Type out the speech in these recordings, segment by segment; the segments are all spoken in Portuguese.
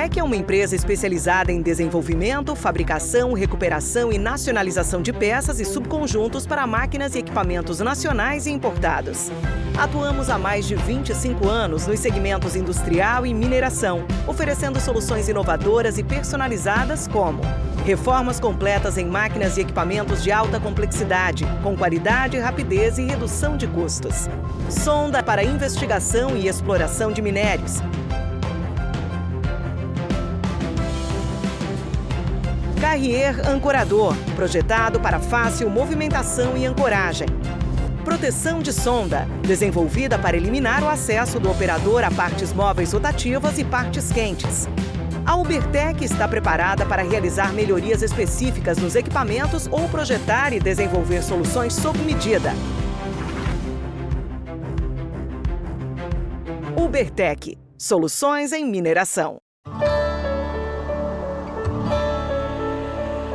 Ubertec é uma empresa especializada em desenvolvimento, fabricação, recuperação e nacionalização de peças e subconjuntos para máquinas e equipamentos nacionais e importados. Atuamos há mais de 25 anos nos segmentos industrial e mineração, oferecendo soluções inovadoras e personalizadas como reformas completas em máquinas e equipamentos de alta complexidade, com qualidade, rapidez e redução de custos. Sonda para investigação e exploração de minérios. Carrier ancorador, projetado para fácil movimentação e ancoragem. Proteção de sonda, desenvolvida para eliminar o acesso do operador a partes móveis rotativas e partes quentes. A Ubertec está preparada para realizar melhorias específicas nos equipamentos ou projetar e desenvolver soluções sob medida. Ubertec, soluções em mineração.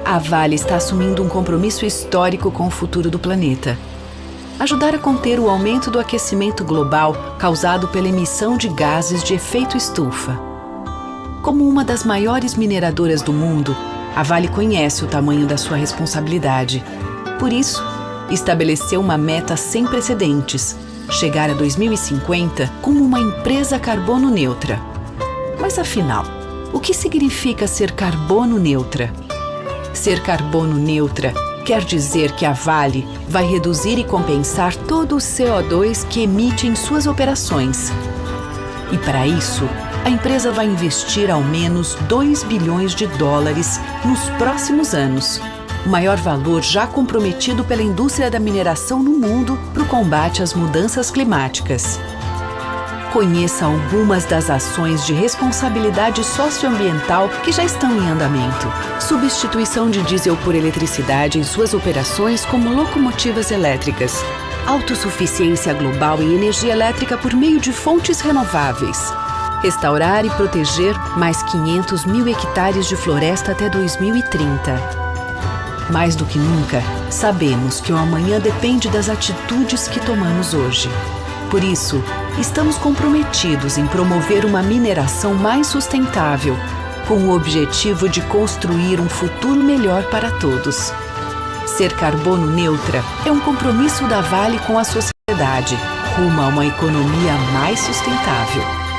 A Vale está assumindo um compromisso histórico com o futuro do planeta. Ajudar a conter o aumento do aquecimento global causado pela emissão de gases de efeito estufa. Como uma das maiores mineradoras do mundo, a Vale conhece o tamanho da sua responsabilidade. Por isso, estabeleceu uma meta sem precedentes: chegar a 2050 como uma empresa carbono neutra. Mas afinal, o que significa ser carbono neutra? Ser carbono neutra quer dizer que a Vale vai reduzir e compensar todo o CO2 que emite em suas operações. E para isso, a empresa vai investir ao menos 2 bilhões de dólares nos próximos anos, o maior valor já comprometido pela indústria da mineração no mundo para o combate às mudanças climáticas. Conheça algumas das ações de responsabilidade socioambiental que já estão em andamento. Substituição de diesel por eletricidade em suas operações como locomotivas elétricas. Autossuficiência global em energia elétrica por meio de fontes renováveis. Restaurar e proteger mais 500 mil hectares de floresta até 2030. Mais do que nunca, sabemos que o amanhã depende das atitudes que tomamos hoje. Por isso, estamos comprometidos em promover uma mineração mais sustentável, com o objetivo de construir um futuro melhor para todos. Ser carbono neutra é um compromisso da Vale com a sociedade, rumo a uma economia mais sustentável.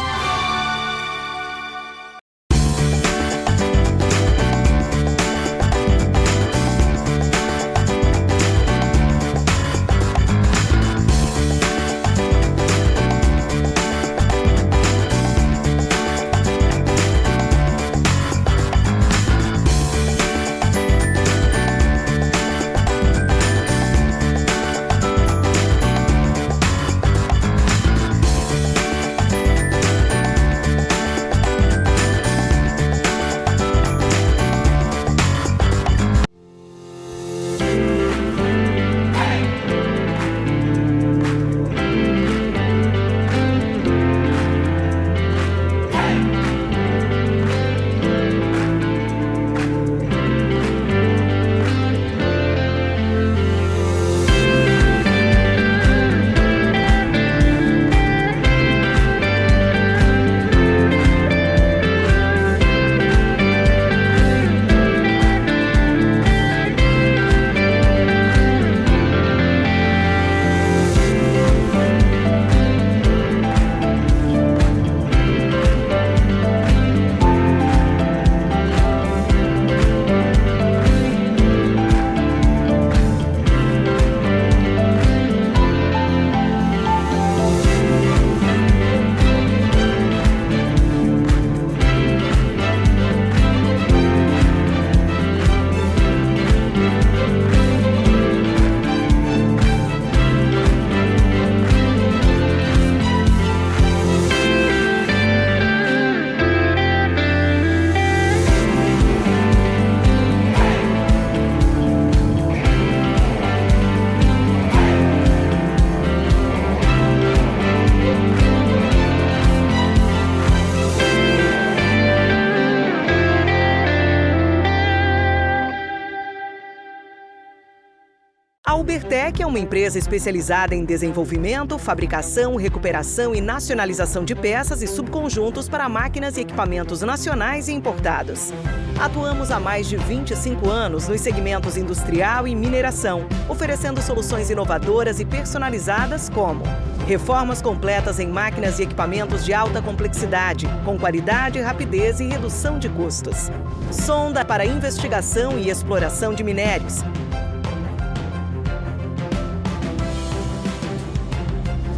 Ubertec é uma empresa especializada em desenvolvimento, fabricação, recuperação e nacionalização de peças e subconjuntos para máquinas e equipamentos nacionais e importados. Atuamos há mais de 25 anos nos segmentos industrial e mineração, oferecendo soluções inovadoras e personalizadas como reformas completas em máquinas e equipamentos de alta complexidade, com qualidade, rapidez e redução de custos. Sonda para investigação e exploração de minérios.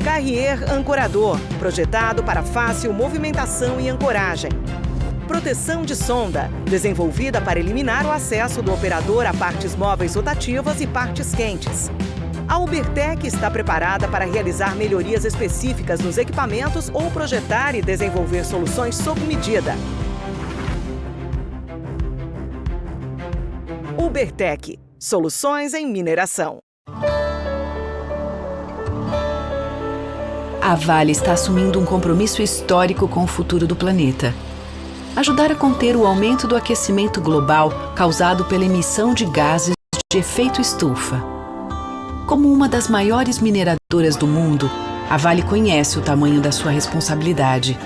Carrier ancorador, projetado para fácil movimentação e ancoragem. Proteção de sonda, desenvolvida para eliminar o acesso do operador a partes móveis rotativas e partes quentes. A Ubertec está preparada para realizar melhorias específicas nos equipamentos ou projetar e desenvolver soluções sob medida. Ubertec, soluções em mineração. A Vale está assumindo um compromisso histórico com o futuro do planeta. Ajudar a conter o aumento do aquecimento global causado pela emissão de gases de efeito estufa. Como uma das maiores mineradoras do mundo, a Vale conhece o tamanho da sua responsabilidade.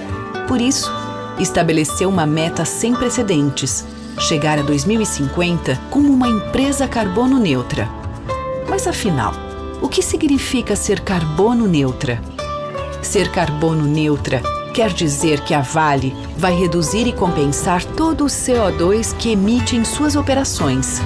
Por isso, estabeleceu uma meta sem precedentes: chegar a 2050 como uma empresa carbono neutra. Mas afinal, o que significa ser carbono neutra? Ser carbono neutra quer dizer que a Vale vai reduzir e compensar todo o CO2 que emite em suas operações.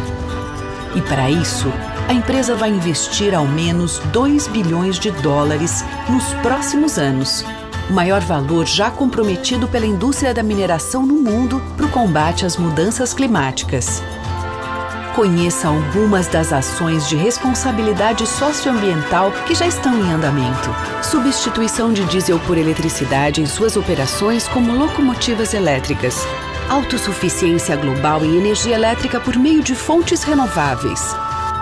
E para isso, a empresa vai investir ao menos 2 bilhões de dólares nos próximos anos, o maior valor já comprometido pela indústria da mineração no mundo para o combate às mudanças climáticas. Conheça algumas das ações de responsabilidade socioambiental que já estão em andamento. Substituição de diesel por eletricidade em suas operações como locomotivas elétricas. Autossuficiência global em energia elétrica por meio de fontes renováveis.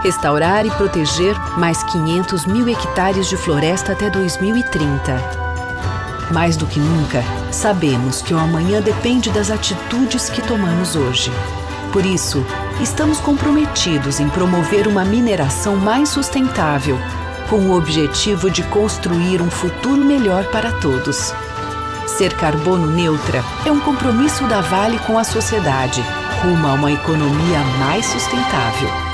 Restaurar e proteger mais 500 mil hectares de floresta até 2030. Mais do que nunca, sabemos que o amanhã depende das atitudes que tomamos hoje. Por isso, estamos comprometidos em promover uma mineração mais sustentável, com o objetivo de construir um futuro melhor para todos. Ser carbono neutra é um compromisso da Vale com a sociedade, rumo a uma economia mais sustentável.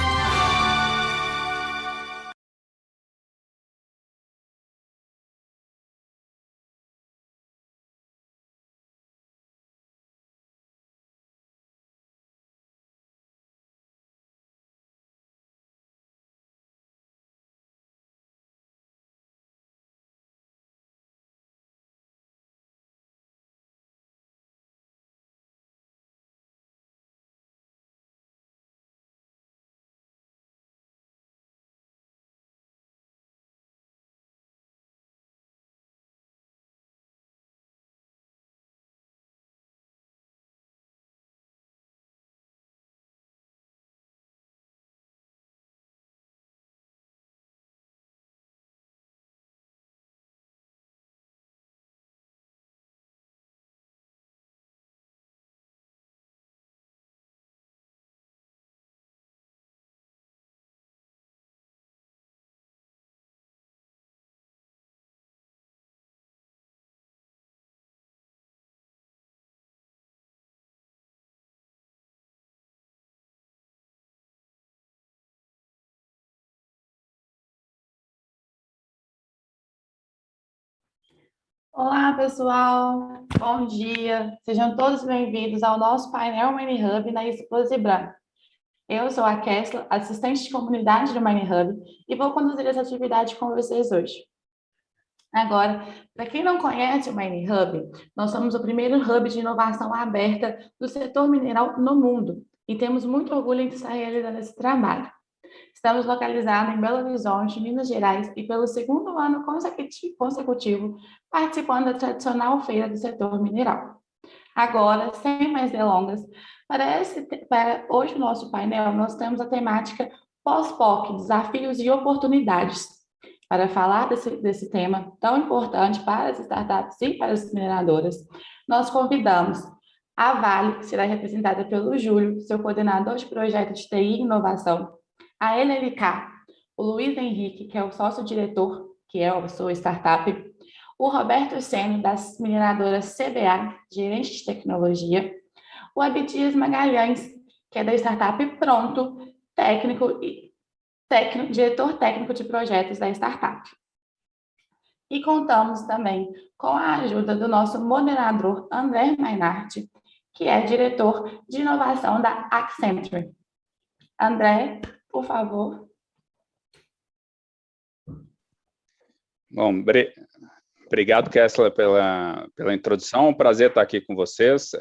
Olá, pessoal. Bom dia. Sejam todos bem-vindos ao nosso painel Mining Hub na Explosibran. Eu sou a Kessler, assistente de comunidade do Mining Hub, e vou conduzir essa atividade com vocês hoje. Agora, para quem não conhece o Mining Hub, nós somos o primeiro hub de inovação aberta do setor mineral no mundo e temos muito orgulho em estar realizando esse trabalho. Estamos localizados em Belo Horizonte, Minas Gerais, e pelo segundo ano consecutivo participando da tradicional feira do setor mineral. Agora, sem mais delongas, para hoje o nosso painel, nós temos a temática pós-POC, desafios e oportunidades. Para falar desse tema tão importante para as startups e para as mineradoras, nós convidamos a Vale, que será representada pelo Júlio, seu coordenador de projeto de TI e inovação, a LLK, o Luiz Henrique, que é o sócio-diretor, que é a sua startup, o Roberto Seno, das mineradoras CBA, gerente de tecnologia, o Abdias Magalhães, que é da startup Pronto, diretor técnico de projetos da startup. E contamos também com a ajuda do nosso moderador André Mainardi, que é diretor de inovação da Accenture. André, por favor. Bom, obrigado, Kessler, pela introdução. É um prazer estar aqui com vocês.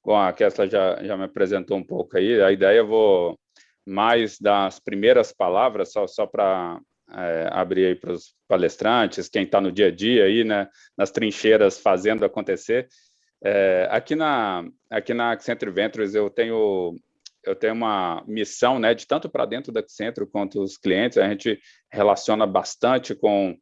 Bom, a Kessler já me apresentou um pouco aí. A ideia eu vou mais das primeiras palavras, só para abrir aí para os palestrantes, quem está no dia a dia aí, né, nas trincheiras fazendo acontecer. Aqui na Accenture Ventures eu tenho uma missão, né, de tanto para dentro da Accenture quanto os clientes. A gente relaciona bastante com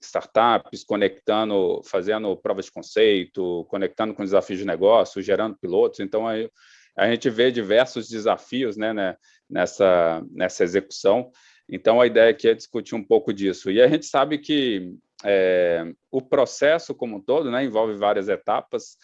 startups, conectando, fazendo provas de conceito, conectando com desafios de negócio, gerando pilotos. Então, a gente vê diversos desafios, né, nessa execução. Então, a ideia aqui é discutir um pouco disso. E a gente sabe que o processo como um todo, né, envolve várias etapas.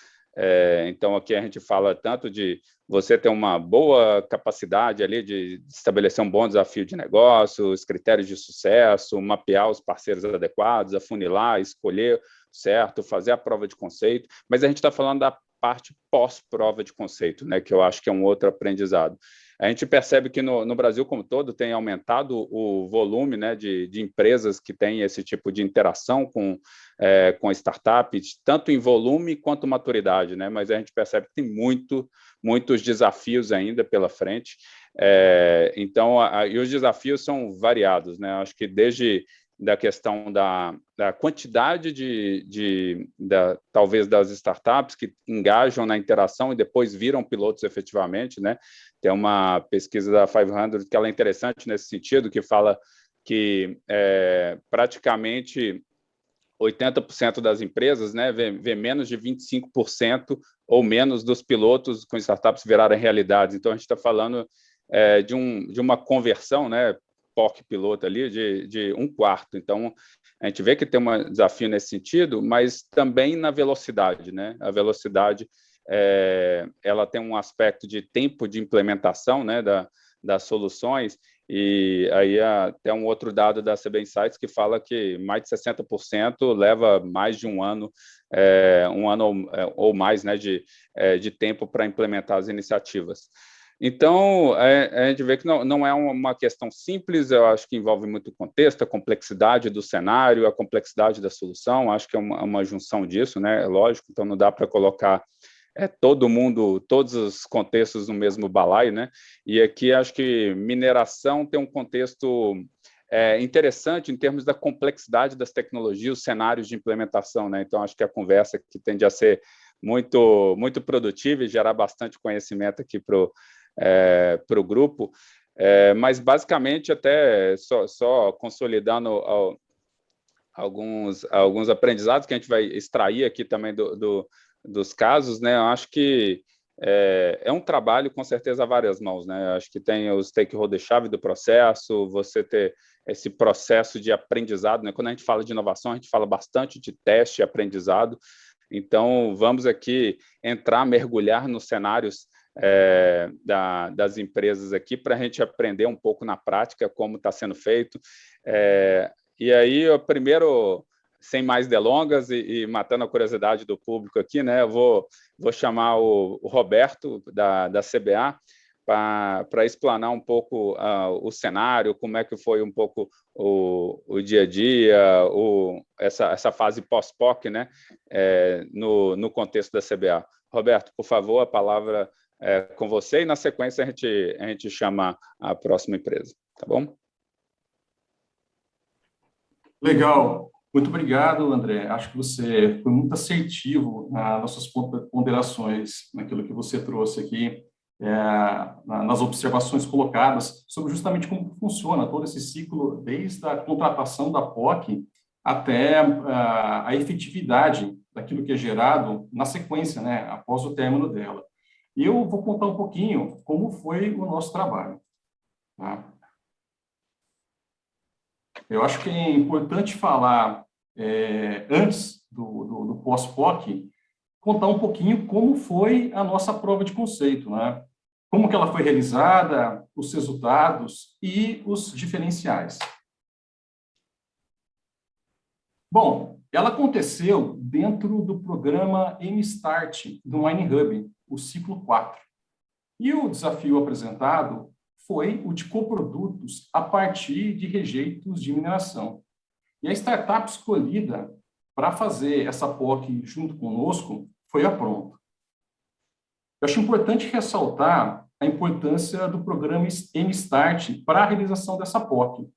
Então, aqui a gente fala tanto de você ter uma boa capacidade ali de estabelecer um bom desafio de negócio, os critérios de sucesso, mapear os parceiros adequados, afunilar, escolher certo, fazer a prova de conceito, mas a gente está falando da parte pós-prova de conceito, né, que eu acho que é um outro aprendizado. A gente percebe que no Brasil como todo tem aumentado o volume, né, de empresas que têm esse tipo de interação com startups, tanto em volume quanto maturidade, né, mas a gente percebe que tem muitos desafios ainda pela frente. Então, e os desafios são variados, né, acho que desde da questão da quantidade talvez das startups que engajam na interação e depois viram pilotos efetivamente, né? Tem uma pesquisa da 500 que ela é interessante nesse sentido, que fala que praticamente 80% das empresas, né, vê menos de 25% ou menos dos pilotos com startups virarem realidade. Então, a gente está falando de uma conversão, né, POC piloto ali, de 1/4. Então, a gente vê que tem um desafio nesse sentido, mas também na velocidade, né? A velocidade, ela tem um aspecto de tempo de implementação, né, das soluções, e aí tem um outro dado da CB Insights que fala que mais de 60% leva mais de um ano ou mais, né, de tempo para implementar as iniciativas. Então, a gente vê que não é uma questão simples, eu acho que envolve muito contexto, a complexidade do cenário, a complexidade da solução, acho que é uma junção disso, né? Lógico, então não dá para colocar todo mundo, todos os contextos no mesmo balaio, né? E aqui acho que mineração tem um contexto interessante em termos da complexidade das tecnologias, os cenários de implementação, né? Então, acho que a conversa aqui tende a ser muito produtiva e gerar bastante conhecimento aqui para o grupo, mas basicamente até só consolidando alguns aprendizados que a gente vai extrair aqui também dos casos, né? Eu acho que é um trabalho com certeza a várias mãos, né? Eu acho que tem os stakeholders-chave do processo, você ter esse processo de aprendizado, né? Quando a gente fala de inovação, a gente fala bastante de teste e aprendizado. Então, vamos aqui mergulhar nos cenários das empresas aqui para a gente aprender um pouco na prática como está sendo feito. E aí, eu primeiro, sem mais delongas e matando a curiosidade do público aqui, né, eu vou chamar o Roberto da CBA para explanar um pouco o cenário, como é que foi um pouco o dia a dia, essa fase pós-POC, né, no contexto da CBA. Roberto, por favor, a palavra é com você, e na sequência a gente chama a próxima empresa, tá bom? Legal. Muito obrigado, André. Acho que você foi muito assertivo nas nossas ponderações, naquilo que você trouxe aqui, nas observações colocadas sobre justamente como funciona todo esse ciclo, desde a contratação da POC até a efetividade daquilo que é gerado na sequência, né, após o término dela. E eu vou contar um pouquinho como foi o nosso trabalho. Tá? Eu acho que é importante falar, antes do pós-POC, contar um pouquinho como foi a nossa prova de conceito, né? Como que ela foi realizada, os resultados e os diferenciais. Bom, ela aconteceu dentro do programa M-Start do MineHub, o ciclo 4. E o desafio apresentado foi o de coprodutos a partir de rejeitos de mineração. E a startup escolhida para fazer essa POC junto conosco foi a Pronto. Eu acho importante ressaltar a importância do programa M-Start para a realização dessa POC.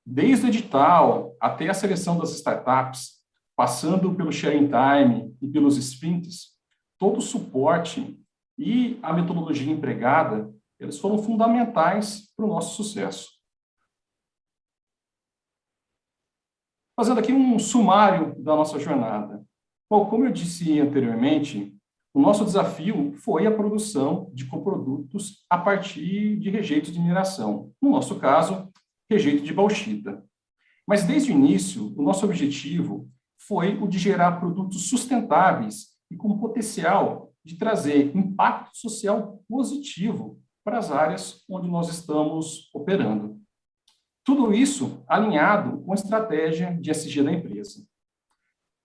Desde o edital até a seleção das startups, passando pelo sharing time e pelos sprints, todo o suporte e a metodologia empregada, eles foram fundamentais para o nosso sucesso. Fazendo aqui um sumário da nossa jornada. Bom, como eu disse anteriormente, o nosso desafio foi a produção de coprodutos a partir de rejeitos de mineração. No nosso caso, rejeito de bauxita. Mas, desde o início, o nosso objetivo foi o de gerar produtos sustentáveis e com potencial de trazer impacto social positivo para as áreas onde nós estamos operando. Tudo isso alinhado com a estratégia de ESG da empresa.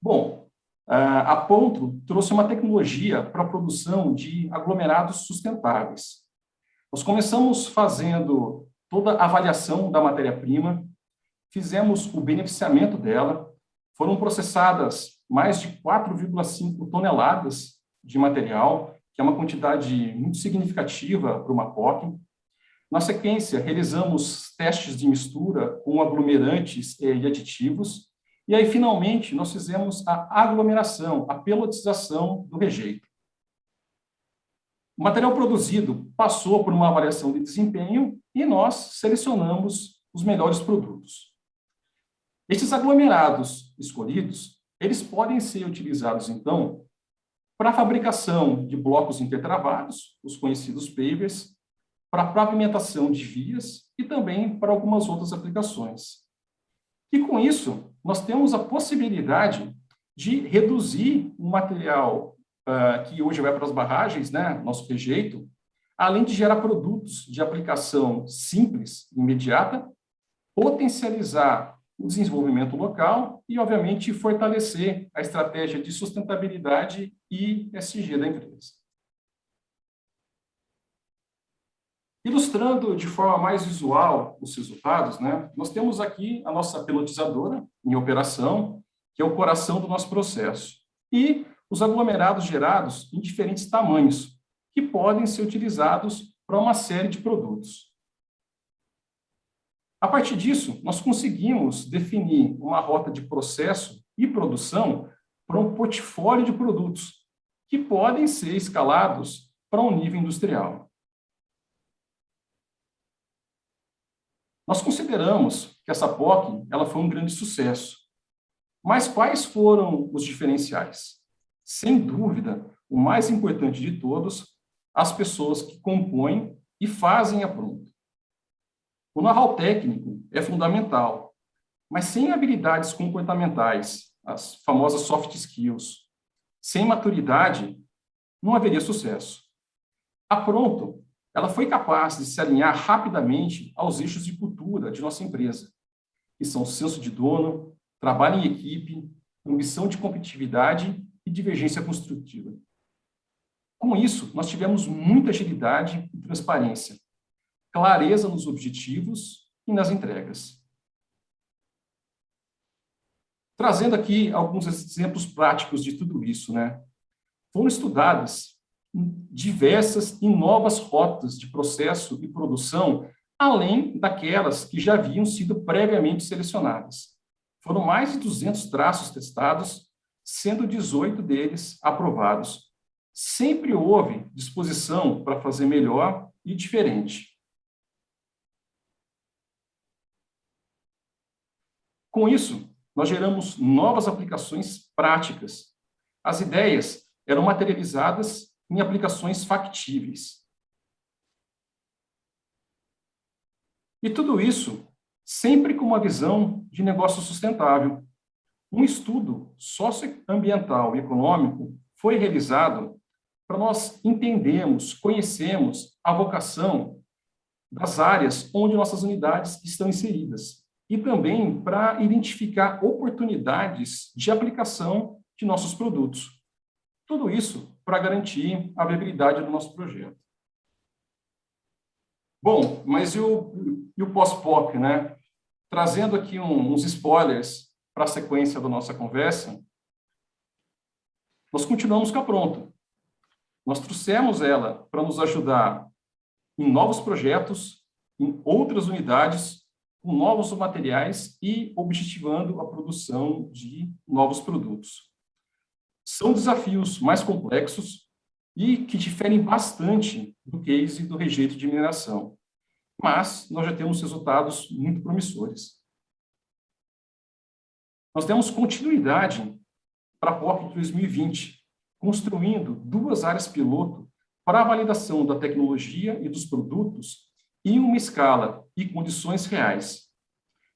Bom, a Pronto trouxe uma tecnologia para a produção de aglomerados sustentáveis. Nós começamos fazendo toda a avaliação da matéria-prima, fizemos o beneficiamento dela, foram processadas mais de 4,5 toneladas de material, que é uma quantidade muito significativa para uma POC. Na sequência, realizamos testes de mistura com aglomerantes e aditivos, e aí, finalmente, nós fizemos a aglomeração, a pelotização do rejeito. O material produzido passou por uma avaliação de desempenho e nós selecionamos os melhores produtos. Estes aglomerados escolhidos, eles podem ser utilizados, então, para a fabricação de blocos intertravados, os conhecidos pavers, para a pavimentação de vias e também para algumas outras aplicações. E, com isso, nós temos a possibilidade de reduzir o material que hoje vai para as barragens, né, nosso rejeito, além de gerar produtos de aplicação simples, imediata, potencializar o desenvolvimento local e, obviamente, fortalecer a estratégia de sustentabilidade e ESG da empresa. Ilustrando de forma mais visual os resultados, né, nós temos aqui a nossa pelotizadora em operação, que é o coração do nosso processo, e os aglomerados gerados em diferentes tamanhos, que podem ser utilizados para uma série de produtos. A partir disso, nós conseguimos definir uma rota de processo e produção para um portfólio de produtos, que podem ser escalados para um nível industrial. Nós consideramos que essa POC ela foi um grande sucesso. Mas quais foram os diferenciais? Sem dúvida, o mais importante de todos, as pessoas que compõem e fazem a Pronto. O know-how técnico é fundamental, mas sem habilidades comportamentais, as famosas soft skills, sem maturidade, não haveria sucesso. A Pronto, ela foi capaz de se alinhar rapidamente aos eixos de cultura de nossa empresa, que são senso de dono, trabalho em equipe, ambição de competitividade e divergência construtiva. Com isso, nós tivemos muita agilidade e transparência, clareza nos objetivos e nas entregas. Trazendo aqui alguns exemplos práticos de tudo isso, né? Foram estudadas diversas e novas rotas de processo e produção, além daquelas que já haviam sido previamente selecionadas. Foram mais de 200 traços testados, sendo 18 deles aprovados. Sempre houve disposição para fazer melhor e diferente. Com isso, nós geramos novas aplicações práticas. As ideias eram materializadas em aplicações factíveis. E tudo isso sempre com uma visão de negócio sustentável. Um estudo socioambiental e econômico foi realizado para nós entendermos, conhecermos a vocação das áreas onde nossas unidades estão inseridas e também para identificar oportunidades de aplicação de nossos produtos. Tudo isso para garantir a viabilidade do nosso projeto. Bom, mas e o pós-POC, né? Trazendo aqui uns spoilers para a sequência da nossa conversa, nós continuamos com a Pronto. Nós trouxemos ela para nos ajudar em novos projetos, em outras unidades, com novos materiais e objetivando a produção de novos produtos. São desafios mais complexos e que diferem bastante do case do rejeito de mineração, mas nós já temos resultados muito promissores. Nós demos continuidade para a POC de 2020, construindo 2 áreas piloto para a validação da tecnologia e dos produtos em uma escala e condições reais.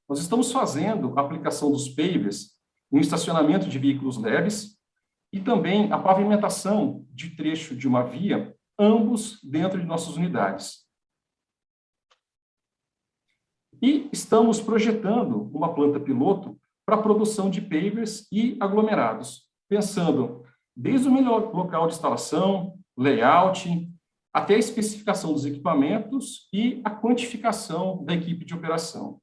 Nós estamos fazendo a aplicação dos pavers no estacionamento de veículos leves e também a pavimentação de trecho de uma via, ambos dentro de nossas unidades. E estamos projetando uma planta piloto para a produção de pavers e aglomerados, pensando desde o melhor local de instalação, layout, até a especificação dos equipamentos e a quantificação da equipe de operação.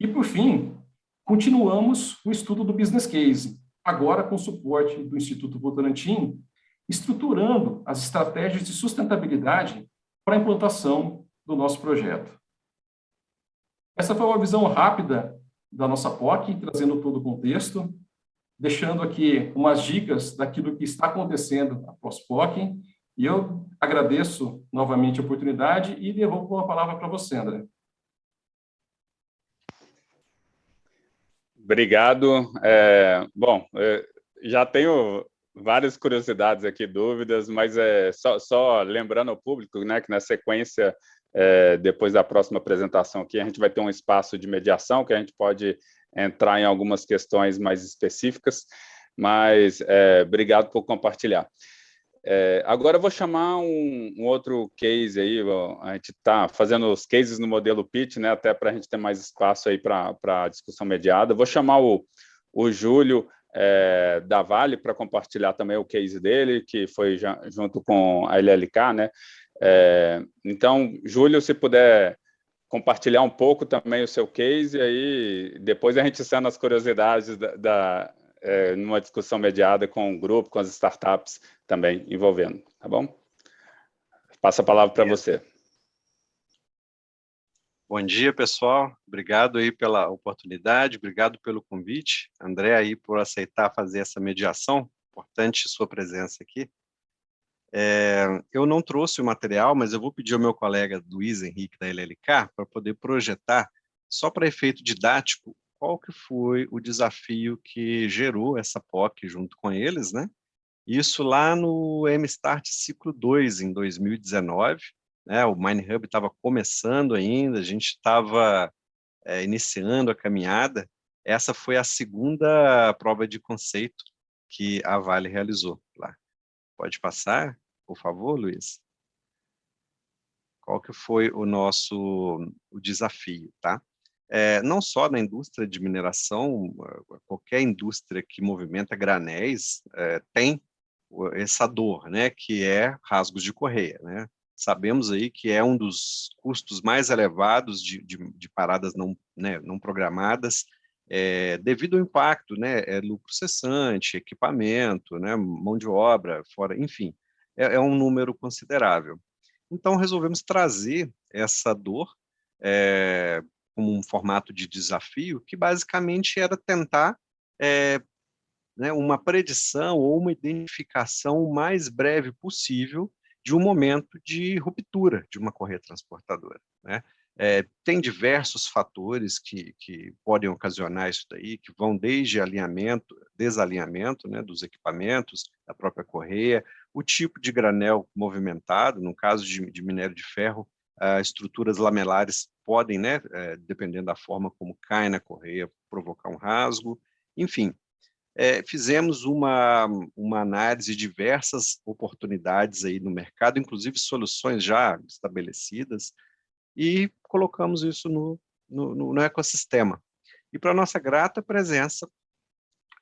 E, por fim, continuamos o estudo do business case, agora com suporte do Instituto Votorantim, estruturando as estratégias de sustentabilidade para a implantação do nosso projeto. Essa foi uma visão rápida da nossa POC, trazendo todo o contexto, deixando aqui umas dicas daquilo que está acontecendo após POC, e eu agradeço novamente a oportunidade e devolvo a palavra para você, André. Obrigado. Bom, já tenho várias curiosidades aqui, dúvidas, mas só lembrando ao público, né, que na sequência, depois da próxima apresentação aqui, a gente vai ter um espaço de mediação, que a gente pode entrar em algumas questões mais específicas, mas obrigado por compartilhar. Agora eu vou chamar um outro case aí, a gente está fazendo os cases no modelo pitch, né, até para a gente ter mais espaço aí para a discussão mediada. Vou chamar o Júlio da Vale para compartilhar também o case dele, que foi junto com a LLK, né? Então, Júlio, se puder compartilhar um pouco também o seu case, e aí depois a gente sana as curiosidades numa discussão mediada com o grupo, com as startups também envolvendo, tá bom? Passo a palavra para você. Bom dia, pessoal. Obrigado aí pela oportunidade, obrigado pelo convite. André aí por aceitar fazer essa mediação, importante sua presença aqui. Eu não trouxe o material, mas eu vou pedir ao meu colega Luiz Henrique da LLK para poder projetar, só para efeito didático, qual que foi o desafio que gerou essa POC junto com eles, né? Isso lá no MStart Ciclo 2, em 2019, né? O MineHub estava começando ainda, a gente estava iniciando a caminhada. Essa foi a segunda prova de conceito que a Vale realizou lá. Pode passar, por favor, Luiz? Qual que foi o desafio, tá? Não só na indústria de mineração, qualquer indústria que movimenta granéis tem essa dor, né, que é rasgos de correia, né? Sabemos aí que é um dos custos mais elevados de paradas não programadas, devido ao impacto, né, lucro cessante, equipamento, né, mão de obra, fora, enfim, é um número considerável. Então, resolvemos trazer essa dor como um formato de desafio, que basicamente era tentar uma predição ou uma identificação o mais breve possível de um momento de ruptura de uma correia transportadora, né? Tem diversos fatores que podem ocasionar isso daí, que vão desde alinhamento, desalinhamento, né, dos equipamentos, da própria correia, o tipo de granel movimentado, no caso de minério de ferro, estruturas lamelares podem, né, dependendo da forma como cai na correia, provocar um rasgo. Enfim, fizemos uma análise de diversas oportunidades aí no mercado, inclusive soluções já estabelecidas, e colocamos isso no ecossistema. E, para nossa grata presença,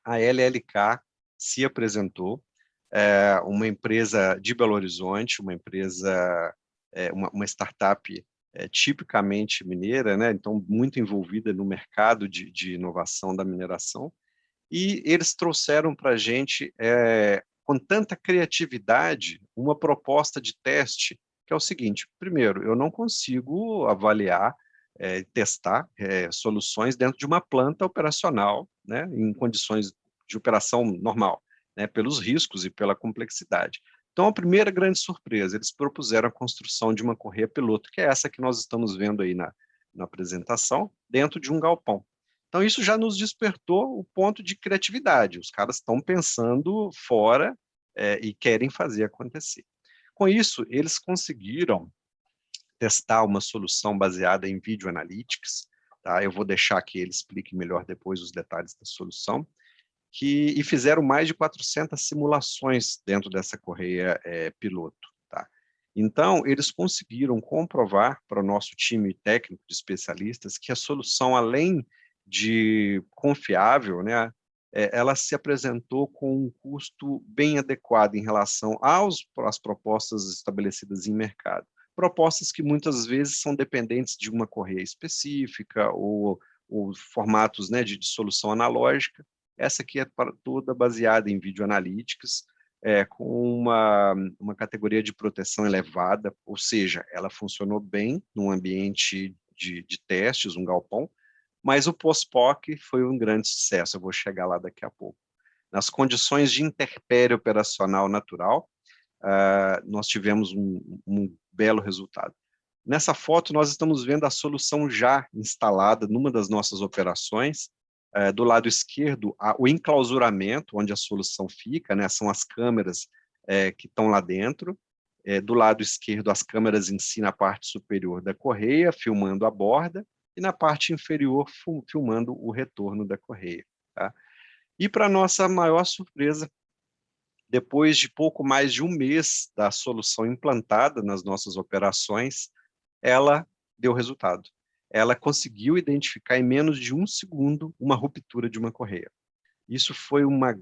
a LLK se apresentou, uma empresa de Belo Horizonte, uma empresa, uma startup tipicamente mineira, né? Então muito envolvida no mercado de inovação da mineração, e eles trouxeram para a gente, com tanta criatividade, uma proposta de teste, que é o seguinte: primeiro, eu não consigo avaliar, testar soluções dentro de uma planta operacional, né, em condições de operação normal, né, pelos riscos e pela complexidade. Então, a primeira grande surpresa, eles propuseram a construção de uma correia piloto, que é essa que nós estamos vendo aí na apresentação, dentro de um galpão. Então, isso já nos despertou o ponto de criatividade. Os caras estão pensando fora e querem fazer acontecer. Com isso, eles conseguiram testar uma solução baseada em Video Analytics. Tá? Eu vou deixar que ele explique melhor depois os detalhes da solução. E fizeram mais de 400 simulações dentro dessa correia piloto. Tá? Então, eles conseguiram comprovar para o nosso time técnico de especialistas que a solução, além de confiável, né, ela se apresentou com um custo bem adequado em relação às propostas estabelecidas em mercado. Propostas que muitas vezes são dependentes de uma correia específica ou formatos, né, de solução analógica. Essa aqui é toda baseada em Video Analytics, com uma categoria de proteção elevada, ou seja, ela funcionou bem num ambiente de testes, um galpão, mas o pós-POC foi um grande sucesso, eu vou chegar lá daqui a pouco. Nas condições de intempérie operacional natural, nós tivemos um belo resultado. Nessa foto, nós estamos vendo a solução já instalada numa das nossas operações. Do lado esquerdo, o enclausuramento, onde a solução fica, né, são as câmeras que estão lá dentro. Do lado esquerdo, as câmeras em si na parte superior da correia, filmando a borda, e na parte inferior, filmando o retorno da correia. Tá? E, para nossa maior surpresa, depois de pouco mais de um mês da solução implantada nas nossas operações, ela deu resultado. Ela conseguiu identificar em menos de 1 segundo uma ruptura de uma correia. Isso foi uma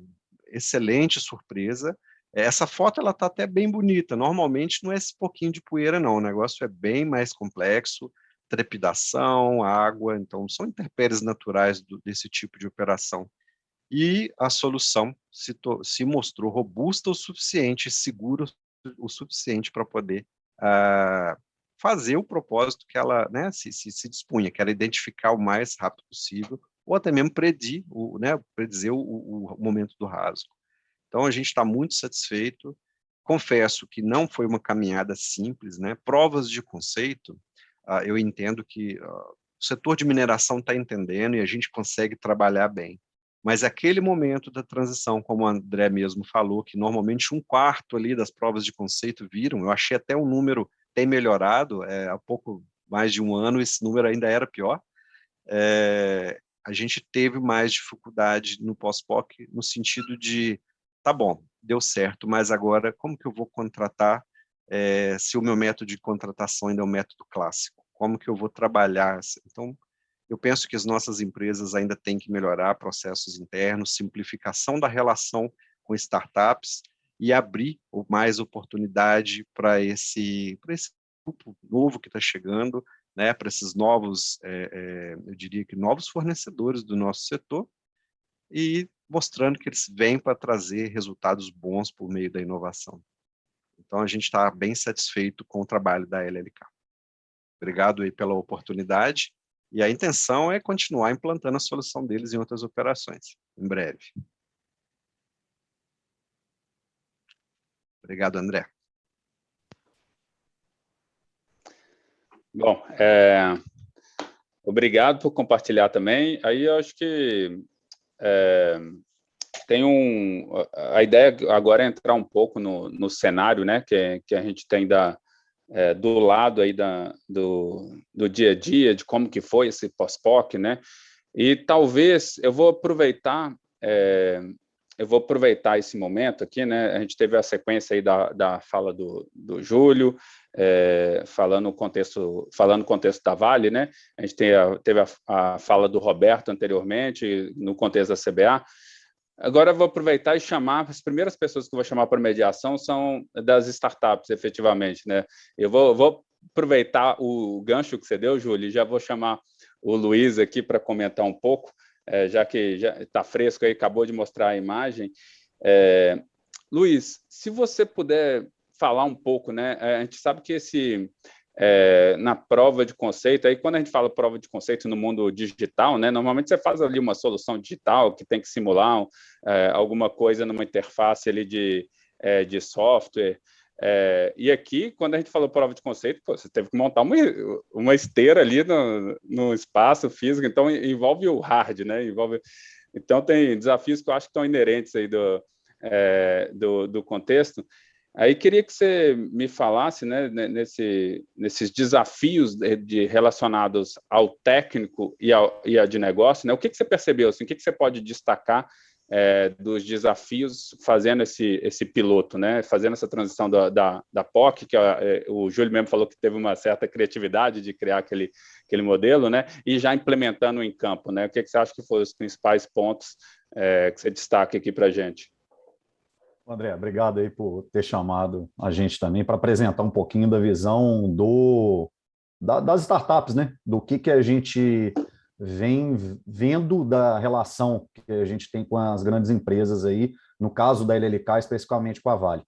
excelente surpresa. Essa foto está até bem bonita. Normalmente não é esse pouquinho de poeira, não. O negócio é bem mais complexo, trepidação, água, então são intempéries naturais desse tipo de operação. E a solução se mostrou robusta o suficiente, segura o suficiente para poder fazer o propósito que ela, né, se dispunha, que era identificar o mais rápido possível, ou até mesmo predizer o momento do rasgo. Então, a gente está muito satisfeito. Confesso que não foi uma caminhada simples, né? Provas de conceito, eu entendo que o setor de mineração está entendendo e a gente consegue trabalhar bem. Mas aquele momento da transição, como o André mesmo falou, que normalmente 1/4 ali das provas de conceito viram, eu achei até um número tem melhorado, há pouco mais de um ano esse número ainda era pior, a gente teve mais dificuldade no pós-POC, no sentido de, tá bom, deu certo, mas agora como que eu vou contratar se o meu método de contratação ainda é um método clássico? Como que eu vou trabalhar? Então, eu penso que as nossas empresas ainda têm que melhorar processos internos, simplificação da relação com startups e abrir mais oportunidade para esse grupo novo que está chegando, né, para esses novos, eu diria que novos fornecedores do nosso setor, e mostrando que eles vêm para trazer resultados bons por meio da inovação. Então, a gente está bem satisfeito com o trabalho da LLK. Obrigado aí pela oportunidade. E a intenção é continuar implantando a solução deles em outras operações, em breve. Obrigado, André. Bom, obrigado por compartilhar também. Aí eu acho que a ideia agora é entrar um pouco no cenário, né, que a gente tem do lado aí do dia a dia, de como que foi esse pós-POC, né? E talvez eu vou aproveitar esse momento aqui, né? A gente teve a sequência aí da fala do Júlio, falando o contexto da Vale, né? A gente teve a fala do Roberto anteriormente, no contexto da CBA. Agora eu vou aproveitar e chamar, as primeiras pessoas que eu vou chamar para mediação são das startups, efetivamente, né? Eu vou aproveitar o gancho que você deu, Júlio, e já vou chamar o Luiz aqui para comentar um pouco, já que já está fresco aí, acabou de mostrar a imagem. Luiz, se você puder falar um pouco, né? A gente sabe que na prova de conceito, aí quando a gente fala prova de conceito no mundo digital, né, normalmente você faz ali uma solução digital que tem que simular alguma coisa numa interface ali de software. E aqui, quando a gente falou prova de conceito, você teve que montar uma esteira ali no espaço físico, então envolve o hard, né? Então tem desafios que eu acho que estão inerentes aí do contexto. Aí queria que você me falasse, né, nesses desafios relacionados ao técnico e a de negócio, né? O que você percebeu? Assim, o que você pode destacar dos desafios fazendo esse piloto, né? Fazendo essa transição da POC, que o Júlio mesmo falou que teve uma certa criatividade de criar aquele modelo, né? E já implementando em campo, né? O que você acha que foram os principais pontos que você destaca aqui para a gente? André, obrigado aí por ter chamado a gente também para apresentar um pouquinho da visão das startups, né? Do que a gente vem vendo da relação que a gente tem com as grandes empresas aí, no caso da LLK, especificamente com a Vale.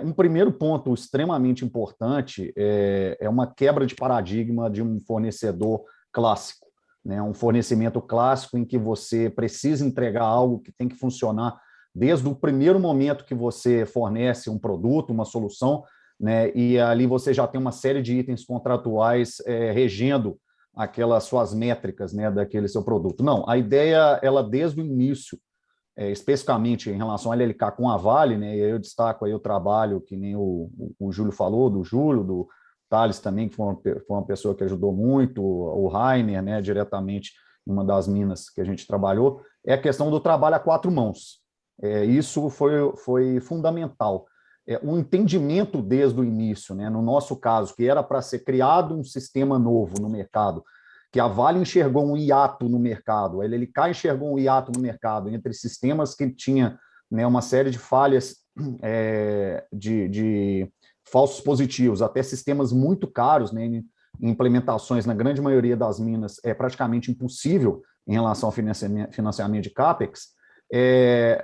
Um primeiro ponto extremamente importante é uma quebra de paradigma de um fornecedor clássico, né? Um fornecimento clássico em que você precisa entregar algo que tem que funcionar desde o primeiro momento que você fornece um produto, uma solução, né, e ali você já tem uma série de itens contratuais regendo aquelas suas métricas, né, daquele seu produto. Não, a ideia, ela desde o início, especificamente em relação à LLK com a Vale, né, e eu destaco aí o trabalho que nem o Júlio falou, do Júlio, do Thales também, que foi uma pessoa que ajudou muito, o Rainer, né, diretamente em uma das minas que a gente trabalhou, é a questão do trabalho a quatro mãos. Isso foi fundamental. O entendimento desde o início, né, no nosso caso, que era para ser criado um sistema novo no mercado, que a Vale enxergou um hiato no mercado, a LLK enxergou um hiato no mercado entre sistemas que tinha, né, uma série de falhas de falsos positivos, até sistemas muito caros, né, em implementações na grande maioria das minas é praticamente impossível em relação ao financiamento de CAPEX.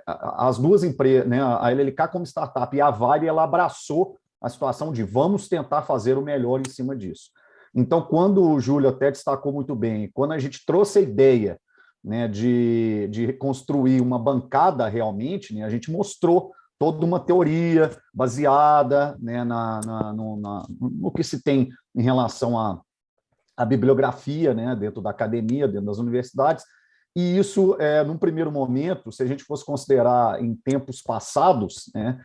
As duas empresas, né, a LLK como startup e a Vale, ela abraçou a situação de vamos tentar fazer o melhor em cima disso. Então, quando o Júlio até destacou muito bem, quando a gente trouxe a ideia, né, de construir uma bancada realmente, né, a gente mostrou toda uma teoria baseada, né, no que se tem em relação à bibliografia, né, dentro da academia, dentro das universidades. E isso, num primeiro momento, se a gente fosse considerar em tempos passados, né,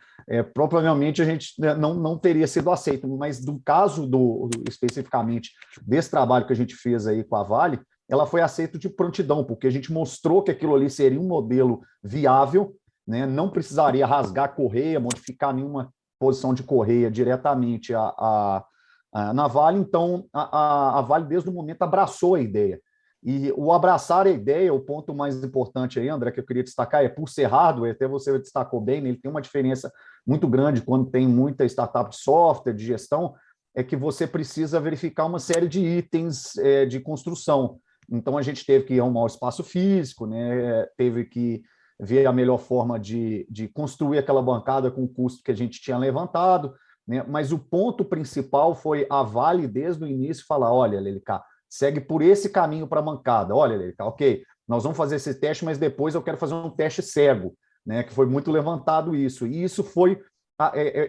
provavelmente a gente não teria sido aceito, mas do caso especificamente desse trabalho que a gente fez aí com a Vale, ela foi aceita de prontidão, porque a gente mostrou que aquilo ali seria um modelo viável, né, não precisaria rasgar a correia, modificar nenhuma posição de correia diretamente na Vale. Então, a Vale, desde o momento, abraçou a ideia. E o abraçar a ideia, o ponto mais importante aí, André, que eu queria destacar, por ser hardware, até você destacou bem, né, ele tem uma diferença muito grande quando tem muita startup de software, de gestão, é que você precisa verificar uma série de itens de construção. Então, a gente teve que arrumar o espaço físico, né, teve que ver a melhor forma de construir aquela bancada com o custo que a gente tinha levantado, né, mas o ponto principal foi a Vale, desde o início, falar, olha, LLK, segue por esse caminho para a bancada. Olha, ok, nós vamos fazer esse teste, mas depois eu quero fazer um teste cego, né, que foi muito levantado isso. E isso foi,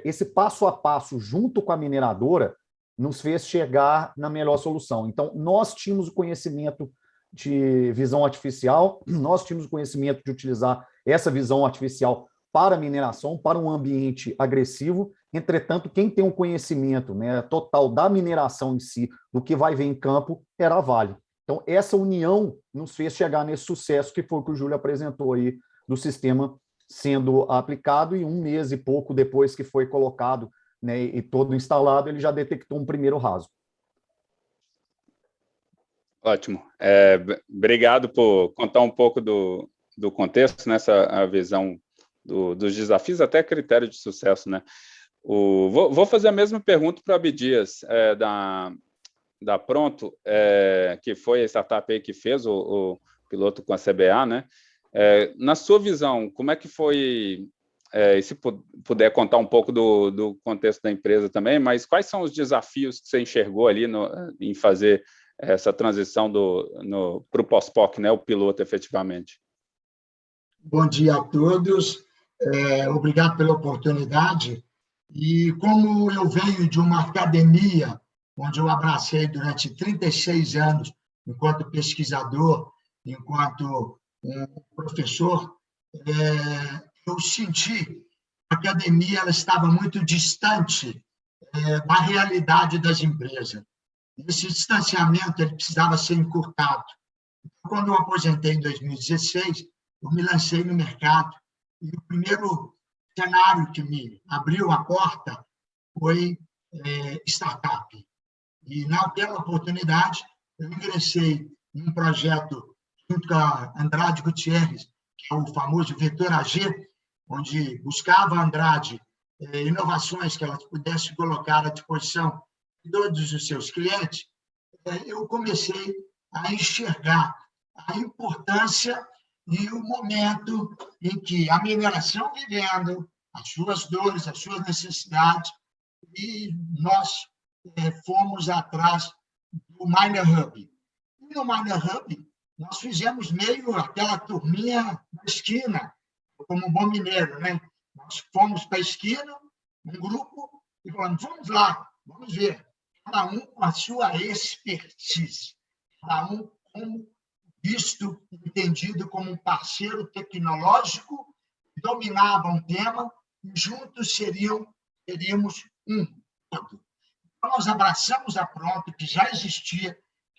esse passo a passo, junto com a mineradora, nos fez chegar na melhor solução. Então, nós tínhamos o conhecimento de visão artificial, nós tínhamos o conhecimento de utilizar essa visão artificial para mineração, para um ambiente agressivo. Entretanto, quem tem um conhecimento, né, total da mineração em si, do que vai vir em campo, era a Vale. Então, essa união nos fez chegar nesse sucesso que foi o que o Júlio apresentou aí, do sistema sendo aplicado, e 1 mês e pouco depois que foi colocado, né, e todo instalado, ele já detectou um primeiro raso. Ótimo. Obrigado por contar um pouco do contexto, nessa a visão dos desafios, até critério de sucesso, né? Vou fazer a mesma pergunta para o Abdias, da Pronto, que foi a startup aí que fez o piloto com a CBA, né? Na sua visão, como é que foi, e se puder contar um pouco do contexto da empresa também, mas quais são os desafios que você enxergou ali em fazer essa transição para o pós-POC, né, o piloto, efetivamente? Bom dia a todos, obrigado pela oportunidade. E como eu venho de uma academia, onde eu abracei durante 36 anos, enquanto pesquisador, enquanto um professor, eu senti que a academia ela estava muito distante da realidade das empresas. Esse distanciamento ele precisava ser encurtado. Quando eu aposentei em 2016, eu me lancei no mercado e o primeiro cenário que me abriu a porta foi startup. E, naquela oportunidade, eu ingressei em um projeto junto com a Andrade Gutierrez, que é o famoso Vetor AG, onde buscava a Andrade inovações que ela pudesse colocar à disposição de todos os seus clientes. Eu comecei a enxergar a importância e o momento em que a mineração vivendo as suas dores, as suas necessidades, e nós fomos atrás do Miner Hub. E no Miner Hub, nós fizemos meio aquela turminha na esquina, como um bom mineiro, né? Nós fomos para a esquina, um grupo, e falamos, vamos lá, vamos ver. Cada um com a sua expertise, cada um como visto, entendido como um parceiro tecnológico, dominava um tema, e juntos seríamos um todo. Nós abraçamos a Pronto, que já existia,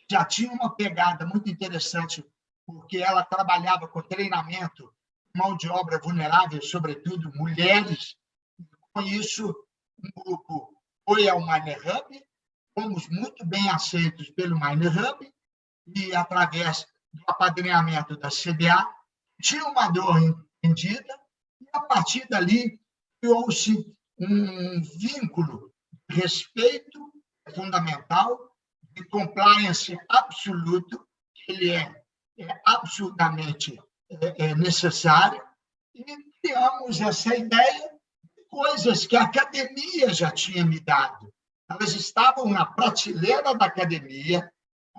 já tinha uma pegada muito interessante, porque ela trabalhava com treinamento, mão de obra vulnerável, sobretudo mulheres. Com isso, um grupo foi ao Miner Hub, fomos muito bem aceitos pelo Miner Hub, e através do apadrinhamento da CBA, tinha uma dor entendida, e a partir dali criou-se um vínculo de respeito fundamental, de compliance absoluto, que ele é absolutamente necessário, e criamos essa ideia de coisas que a academia já tinha me dado. Elas estavam na prateleira da academia,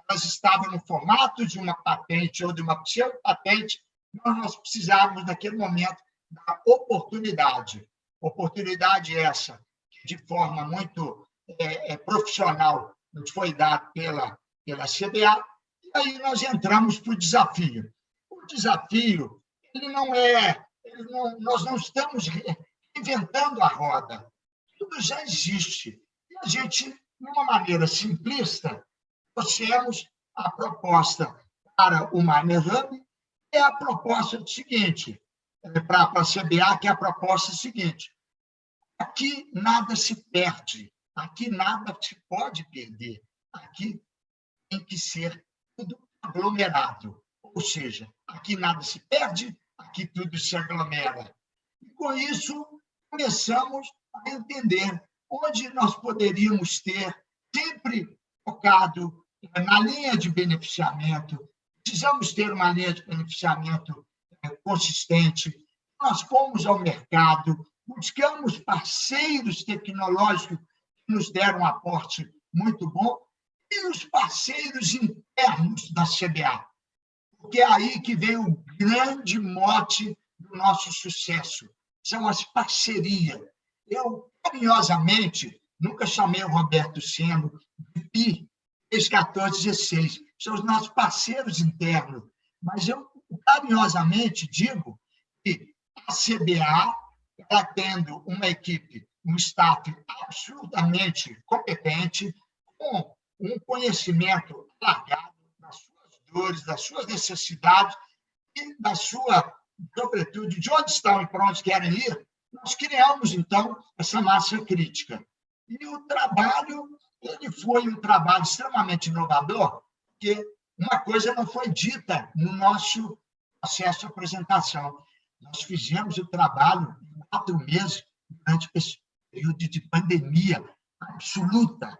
elas estavam no formato de uma patente ou de uma pseudo-patente, nós precisávamos, naquele momento, da oportunidade. Oportunidade essa, que de forma muito profissional nos foi dada pela CBA, e aí nós entramos para o desafio. O desafio, nós não estamos inventando a roda, tudo já existe. E a gente, de uma maneira simplista, trouxemos a proposta para o Miner Hub, é a proposta seguinte, para a CBA, que é a proposta seguinte: aqui nada se perde, aqui nada se pode perder, aqui tem que ser tudo aglomerado, ou seja, aqui nada se perde, aqui tudo se aglomera. E, com isso, começamos a entender onde nós poderíamos ter, sempre focado na linha de beneficiamento, precisamos ter uma linha de beneficiamento consistente. Nós fomos ao mercado, buscamos parceiros tecnológicos que nos deram um aporte muito bom, e os parceiros internos da CBA, porque é aí que vem o grande mote do nosso sucesso, são as parcerias. Eu, carinhosamente, nunca chamei o Roberto Seno de PI, 1416, são os nossos parceiros internos, mas eu carinhosamente digo que a CBA, ela tendo uma equipe um staff absolutamente competente, com um conhecimento alargado das suas dores, das suas necessidades e da sua, sobretudo, de onde estão e para onde querem ir. Nós criamos, então, essa massa crítica. E o trabalho, ele foi um trabalho extremamente inovador, porque uma coisa não foi dita no nosso processo de apresentação. Nós fizemos o trabalho em 4 meses, durante esse período de pandemia absoluta,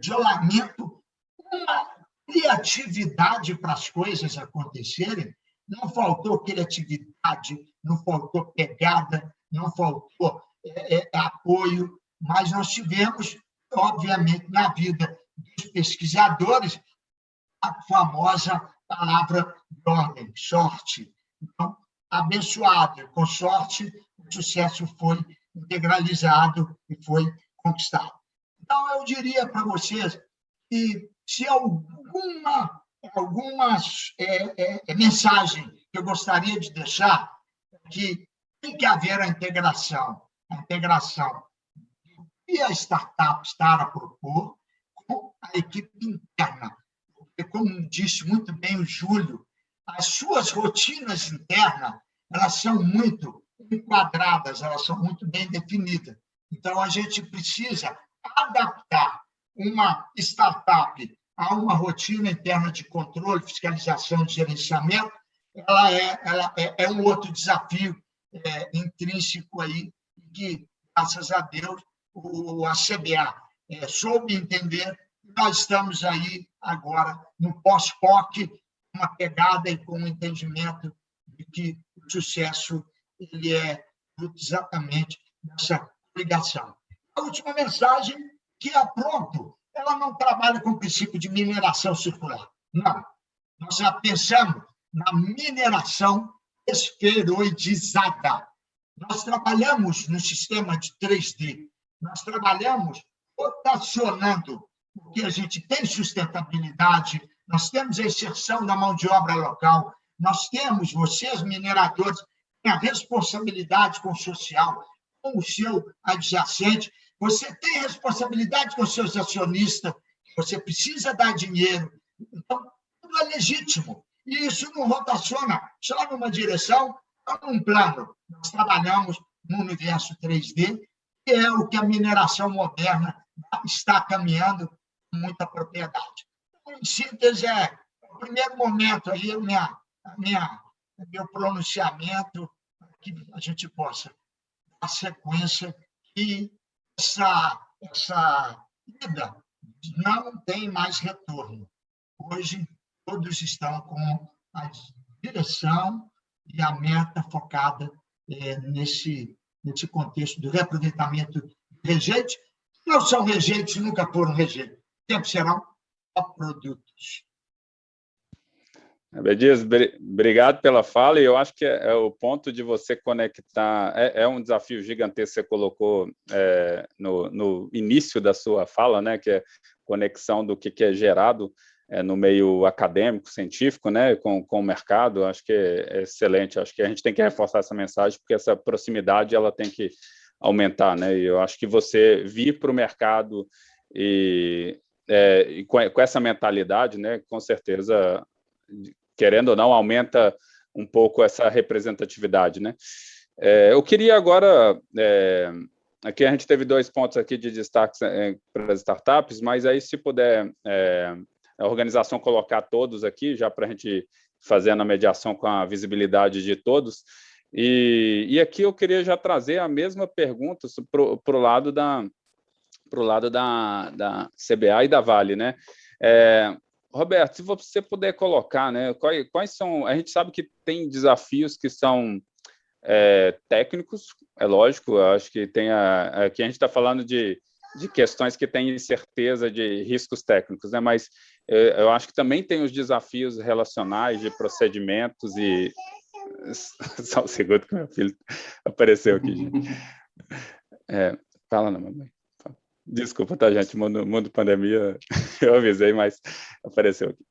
isolamento, uma criatividade para as coisas acontecerem. Não faltou criatividade, não faltou pegada, não faltou apoio, mas nós tivemos, obviamente, na vida dos pesquisadores, a famosa palavra de ordem, sorte. Então, abençoado, com sorte, o sucesso foi integralizado e foi conquistado. Então, eu diria para vocês que se alguma mensagem que eu gostaria de deixar é que tem que haver a integração que a startup está a propor com a equipe interna. Porque, como disse muito bem o Júlio, as suas rotinas internas elas são muito enquadradas, elas são muito bem definidas. Então, a gente precisa adaptar uma startup a uma rotina interna de controle, fiscalização e gerenciamento. Ela é um outro desafio intrínseco aí, que, graças a Deus, a CBA soube entender. Nós estamos aí agora no pós-POC, uma pegada e com um entendimento de que o sucesso ele é exatamente dessa ligação. A última mensagem, que a Pronto, ela não trabalha com o princípio de mineração circular. Não. Nós já pensamos na mineração esferoidizada. Nós trabalhamos no sistema de 3D. Nós trabalhamos rotacionando, porque a gente tem sustentabilidade, nós temos a inserção da mão de obra local, nós temos, vocês, mineradores, têm a responsabilidade com o social, com o seu adjacente, você tem responsabilidade com os seus acionistas, você precisa dar dinheiro. Então, tudo é legítimo. E isso não rotaciona só numa direção ou num plano. Nós trabalhamos no universo 3D, que é o que a mineração moderna está caminhando com muita propriedade. Então, em síntese, o primeiro momento aí, meu pronunciamento, para que a gente possa dar sequência e essa vida não tem mais retorno. Hoje, todos estão com a direção e a meta focada nesse contexto do reaproveitamento de rejeitos. Não são rejeitos, nunca foram rejeitos. Sempre serão produtos. Abdias, obrigado pela fala, e eu acho que é o ponto de você conectar, é um desafio gigantesco que você colocou no início da sua fala, né, que é conexão do que é gerado no meio acadêmico, científico, né, com o mercado. Acho que é excelente, acho que a gente tem que reforçar essa mensagem, porque essa proximidade ela tem que aumentar, né, e eu acho que você vir para o mercado e com essa mentalidade, né, com certeza, querendo ou não, aumenta um pouco essa representatividade, né? Eu queria agora, aqui a gente teve 2 pontos aqui de destaque para as startups, mas aí se puder a organização colocar todos aqui, já para a gente fazer a mediação com a visibilidade de todos, e aqui eu queria já trazer a mesma pergunta para o lado da CBA e da Vale, né? Roberto, se você puder colocar, né, quais são... A gente sabe que tem desafios que são técnicos, é lógico, acho que tem aqui a gente está falando de questões que têm incerteza de riscos técnicos, né, mas eu acho que também tem os desafios relacionais de procedimentos e... Só um segundo que meu filho apareceu aqui, gente. Fala na mamãe. Desculpa, tá, gente? Mundo pandemia, eu avisei, mas apareceu aqui.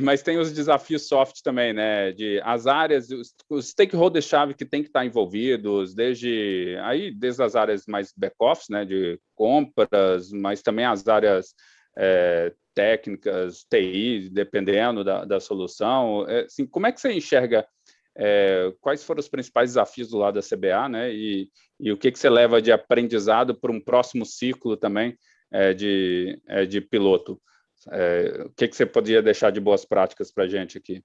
Mas tem os desafios soft também, né? De as áreas, os stakeholders-chave que tem que estar envolvidos, desde as áreas mais back-office, né? De compras, mas também as áreas técnicas, TI, dependendo da solução. Assim, como é que você enxerga quais foram os principais desafios do lado da CBA, né? E o que você leva de aprendizado para um próximo ciclo também de piloto? O que você podia deixar de boas práticas para a gente aqui?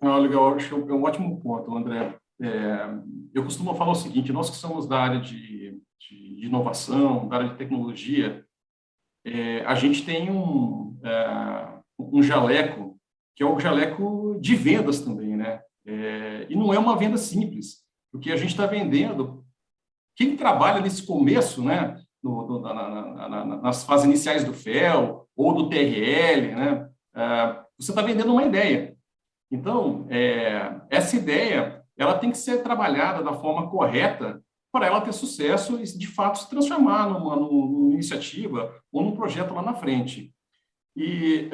Legal, acho que é um ótimo ponto, André. Eu costumo falar o seguinte: nós que somos da área de inovação, da área de tecnologia, a gente tem um jaleco, que é o jaleco de vendas também, né? E não é uma venda simples, porque a gente está vendendo quem trabalha nesse começo, né? Nas fases iniciais do FEL ou do TRL, né? Você está vendendo uma ideia. Então, essa ideia ela tem que ser trabalhada da forma correta para ela ter sucesso e, de fato, se transformar numa iniciativa ou num projeto lá na frente. E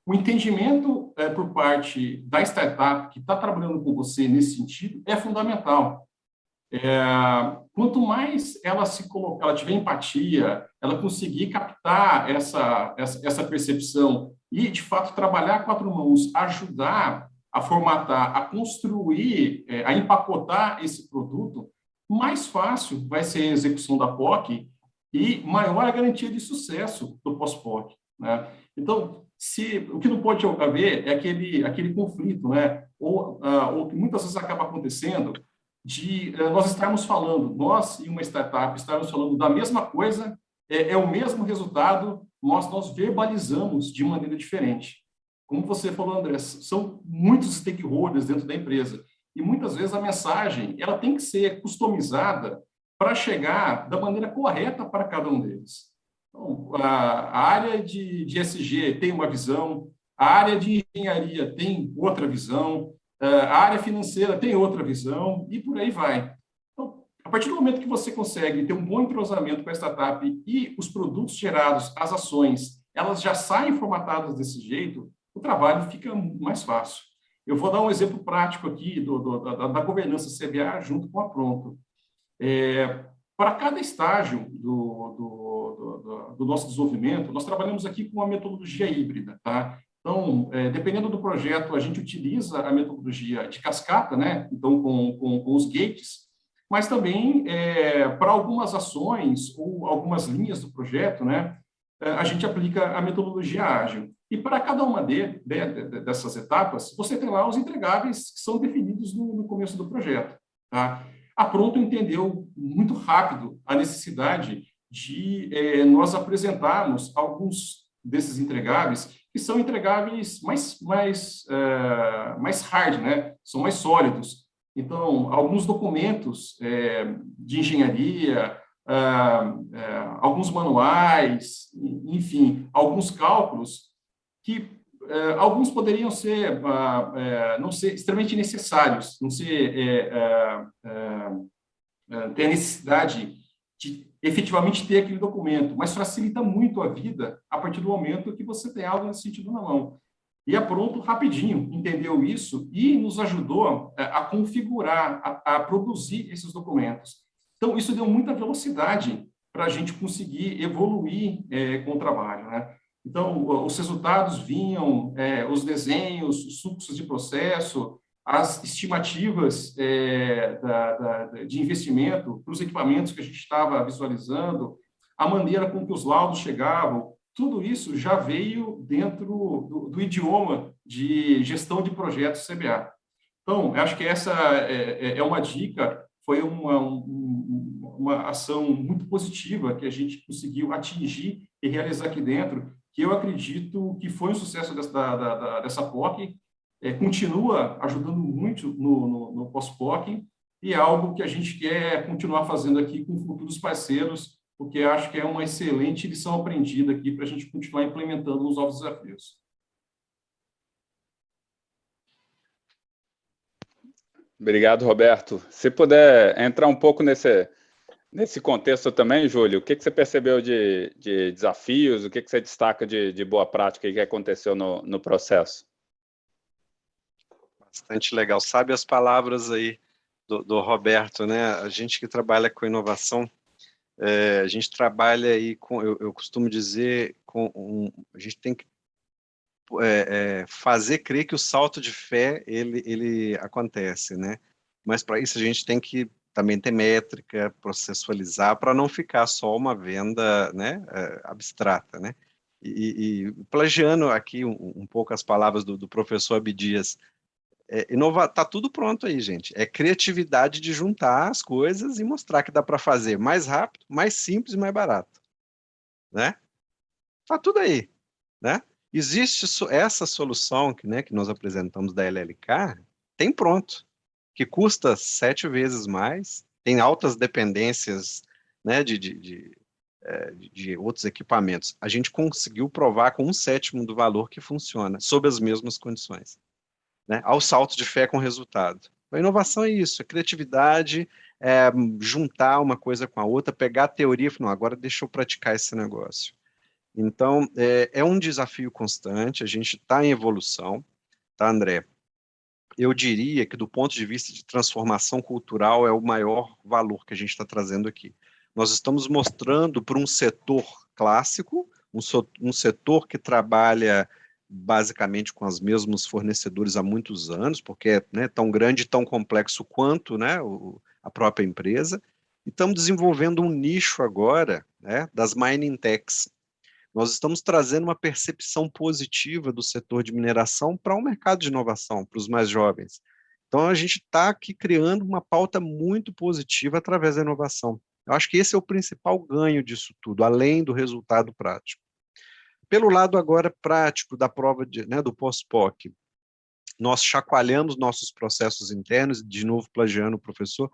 o entendimento por parte da startup que está trabalhando com você nesse sentido é fundamental. Quanto mais ela tiver empatia, ela conseguir captar essa percepção e, de fato, trabalhar a quatro mãos, ajudar a formatar, a construir, a empacotar esse produto, mais fácil vai ser a execução da POC e maior a garantia de sucesso do pós-POC, né? Então, o que não pode haver é aquele conflito, né? Ou que muitas vezes acaba acontecendo, de nós estarmos falando, nós e uma startup estarmos falando da mesma coisa, é o mesmo resultado, nós verbalizamos de maneira diferente. Como você falou, André, são muitos stakeholders dentro da empresa, e muitas vezes a mensagem ela tem que ser customizada para chegar da maneira correta para cada um deles. Então, a área de SG tem uma visão, a área de engenharia tem outra visão, a área financeira tem outra visão, e por aí vai. Então, a partir do momento que você consegue ter um bom entrosamento com a startup e os produtos gerados, as ações, elas já saem formatadas desse jeito, o trabalho fica mais fácil. Eu vou dar um exemplo prático aqui da governança CBA junto com a Pronto. Para cada estágio do nosso desenvolvimento, nós trabalhamos aqui com uma metodologia híbrida, tá? Então, dependendo do projeto, a gente utiliza a metodologia de cascata, né? Então, com os gates, mas também para algumas ações ou algumas linhas do projeto, né? A gente aplica a metodologia ágil. E para cada uma dessas etapas, você tem lá os entregáveis que são definidos no começo do projeto, tá? A Pronto entendeu muito rápido a necessidade de nós apresentarmos alguns desses entregáveis, que são entregáveis mais hard, né? São mais sólidos. Então, alguns documentos de engenharia, alguns manuais, enfim, alguns cálculos que alguns poderiam não ser extremamente necessários, não ser ter a necessidade de efetivamente ter aquele documento, mas facilita muito a vida a partir do momento que você tem algo nesse sentido na mão. E a Pronto, rapidinho, entendeu isso e nos ajudou a configurar, a produzir esses documentos. Então, isso deu muita velocidade para a gente conseguir evoluir com o trabalho, né? Então, os resultados vinham, os desenhos, os fluxos de processo, as estimativas de investimento para os equipamentos que a gente estava visualizando, a maneira com que os laudos chegavam, tudo isso já veio dentro do idioma de gestão de projetos CBA. Então, eu acho que essa é uma dica, foi uma ação muito positiva que a gente conseguiu atingir e realizar aqui dentro, que eu acredito que foi um sucesso dessa POC, continua ajudando muito no pós-POC, e é algo que a gente quer continuar fazendo aqui com futuros parceiros, porque acho que é uma excelente lição aprendida aqui para a gente continuar implementando os novos desafios. Obrigado, Roberto. Se puder entrar um pouco Nesse contexto também, Júlio, o que você percebeu de desafios, o que você destaca de boa prática que aconteceu no processo? Bastante legal. Sabe as palavras aí do Roberto, né? A gente que trabalha com inovação, a gente trabalha aí com, eu costumo dizer, a gente tem que fazer crer que o salto de fé, ele acontece, né? Mas para isso a gente tem que também ter métrica, processualizar, para não ficar só uma venda, né, abstrata, né? E plagiando aqui um pouco as palavras do professor Abdias, inovar, tá tudo pronto aí, gente. É criatividade de juntar as coisas e mostrar que dá para fazer mais rápido, mais simples e mais barato, né? Tá tudo aí, né? Existe essa solução que nós apresentamos da LLK, tem pronto, que custa 7 vezes mais, tem altas dependências, né, de outros equipamentos. A gente conseguiu provar com 1/7 do valor que funciona, sob as mesmas condições, né, ao salto de fé com resultado. A inovação é isso, a criatividade, juntar uma coisa com a outra, pegar a teoria e falar, não, agora deixa eu praticar esse negócio. Então, é um desafio constante, a gente está em evolução, tá, André? Eu diria que, do ponto de vista de transformação cultural, é o maior valor que a gente está trazendo aqui. Nós estamos mostrando para um setor clássico, um setor que trabalha basicamente com os mesmos fornecedores há muitos anos, porque é, né, tão grande e tão complexo quanto, né, a própria empresa, e estamos desenvolvendo um nicho agora, né, das mining techs. Nós estamos trazendo uma percepção positiva do setor de mineração para o mercado de inovação, para os mais jovens. Então, a gente está aqui criando uma pauta muito positiva através da inovação. Eu acho que esse é o principal ganho disso tudo, além do resultado prático. Pelo lado agora prático da prova do pós-POC, nós chacoalhamos nossos processos internos, de novo plagiando o professor,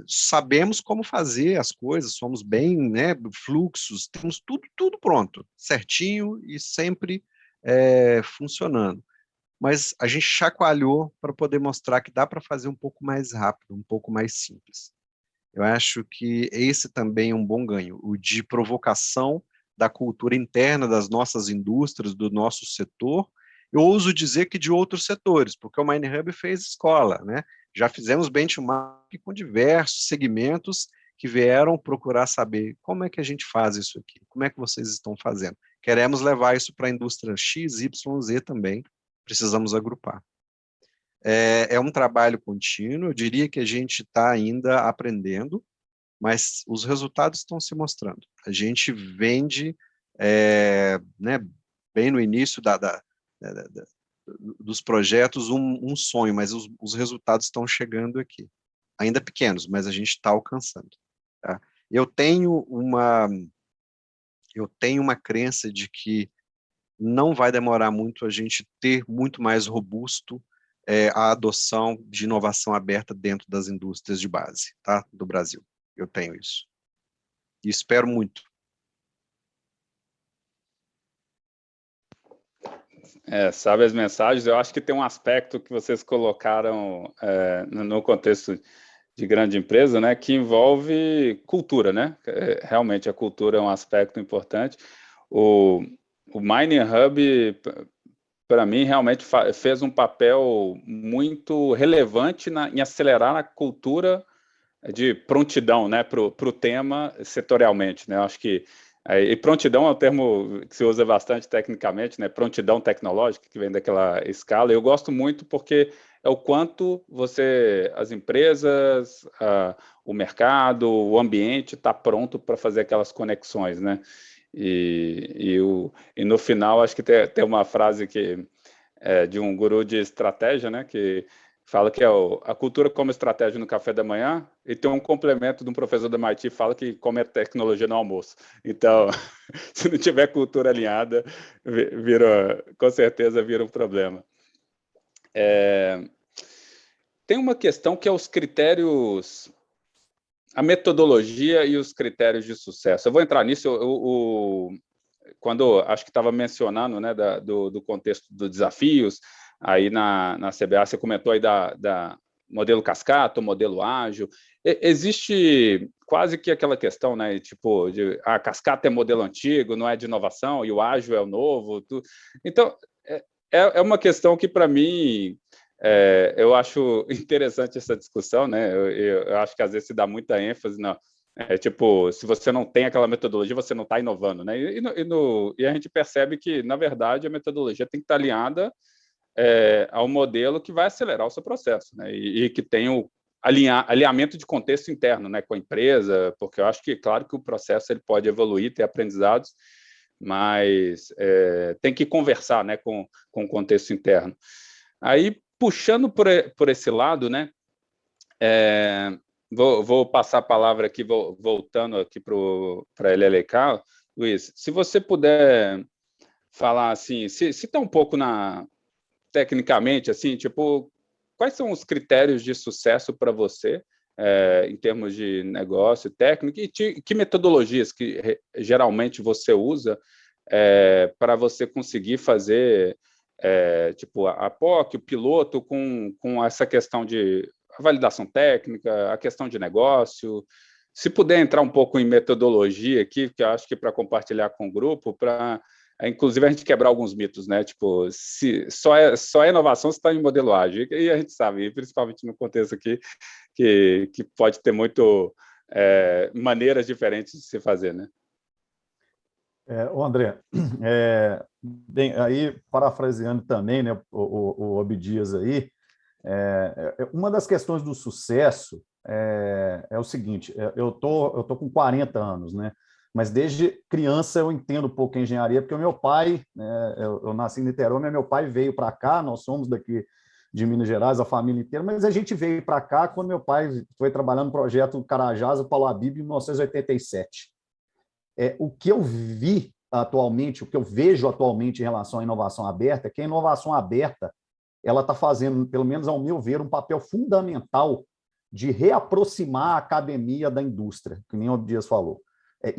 sabemos como fazer as coisas, somos bem, né, fluxos, temos tudo pronto, certinho e sempre funcionando. Mas a gente chacoalhou para poder mostrar que dá para fazer um pouco mais rápido, um pouco mais simples. Eu acho que esse também é um bom ganho, o de provocação da cultura interna das nossas indústrias, do nosso setor. Eu ouso dizer que de outros setores, porque o MineHub fez escola, né? Já fizemos benchmark com diversos segmentos que vieram procurar saber como é que a gente faz isso aqui, como é que vocês estão fazendo. Queremos levar isso para a indústria X, Y, Z também, precisamos agrupar. É um trabalho contínuo, eu diria que a gente está ainda aprendendo, mas os resultados estão se mostrando. A gente vende, né, bem no início dos projetos, um sonho, mas os resultados estão chegando aqui. Ainda pequenos, mas a gente está alcançando. Tá? Eu tenho uma crença de que não vai demorar muito a gente ter muito mais robusto a adoção de inovação aberta dentro das indústrias de base, tá, do Brasil. Eu tenho isso. E espero muito. Sabe as mensagens, eu acho que tem um aspecto que vocês colocaram no contexto de grande empresa, né, que envolve cultura, né? Realmente a cultura é um aspecto importante. O Mining Hub, para mim, realmente fez um papel muito relevante em acelerar a cultura de prontidão, né, para o tema setorialmente, né? Eu acho que e prontidão é um termo que se usa bastante tecnicamente, né? Prontidão tecnológica, que vem daquela escala. Eu gosto muito porque é o quanto as empresas, o mercado, o ambiente está pronto para fazer aquelas conexões, né? E no final, acho que tem uma frase de um guru de estratégia, né? Que fala que é a cultura como estratégia no café da manhã, e tem um complemento de um professor da MIT que fala que come a tecnologia no almoço. Então, se não tiver cultura alinhada, com certeza vira um problema. Tem uma questão que é os critérios, a metodologia e os critérios de sucesso. Eu vou entrar nisso, quando acho que estava mencionando, né, do contexto dos desafios, aí na CBA você comentou aí modelo cascata, modelo ágil. Existe quase que aquela questão, né, tipo, a cascata é modelo antigo, não é de inovação, e o ágil é o novo. Então, é uma questão que, para mim, eu acho interessante essa discussão, né? Eu acho que às vezes se dá muita ênfase tipo, se você não tem aquela metodologia, você não está inovando, né? E a gente percebe que, na verdade, a metodologia tem que estar alinhada ao modelo que vai acelerar o seu processo, né? E que tem o alinhamento de contexto interno, né, com a empresa, porque eu acho que, claro, que o processo ele pode evoluir, ter aprendizados, mas tem que conversar, né, com o contexto interno. Aí, puxando por esse lado, né, vou passar a palavra aqui, voltando aqui para a LLK, Luiz, se você puder falar assim, cita um pouco tecnicamente, assim, tipo, quais são os critérios de sucesso para você, em termos de negócio técnico, e que metodologias que geralmente você usa para você conseguir fazer tipo a POC, o piloto, com essa questão de validação técnica, a questão de negócio. Se puder entrar um pouco em metodologia aqui, que eu acho que para compartilhar com o grupo, para inclusive a gente quebrar alguns mitos, né? Tipo, se só é inovação se está em modelo ágil, e a gente sabe, principalmente no contexto aqui, que pode ter muito maneiras diferentes de se fazer, né? André, bem, aí parafraseando também, né, o Abdias aí, uma das questões do sucesso é o seguinte: eu tô com 40 anos, né? Mas desde criança eu entendo um pouco a engenharia, porque o meu pai, né, eu nasci em Niterói, mas meu pai veio para cá, nós somos daqui de Minas Gerais, a família inteira, mas a gente veio para cá quando meu pai foi trabalhando no projeto Carajás, Paulo Habib, em 1987. O que eu vi atualmente, o que eu vejo atualmente em relação à inovação aberta, é que a inovação aberta ela está fazendo, pelo menos ao meu ver, um papel fundamental de reaproximar a academia da indústria, que nem o Dias falou.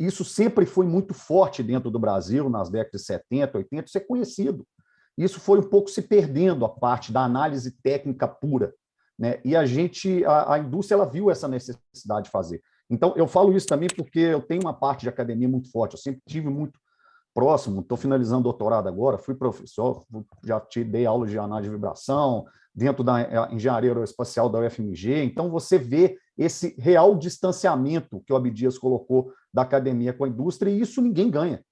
Isso sempre foi muito forte dentro do Brasil, nas décadas de 70, 80, isso é conhecido. Isso foi um pouco se perdendo, a parte da análise técnica pura, né? E a indústria ela viu essa necessidade de fazer. Então, eu falo isso também porque eu tenho uma parte de academia muito forte, eu sempre tive muito próximo, estou finalizando doutorado agora, fui professor, já te dei aula de análise de vibração, dentro da engenharia aeroespacial da UFMG, então você vê esse real distanciamento que o Abdias colocou da academia com a indústria, e isso ninguém ganha.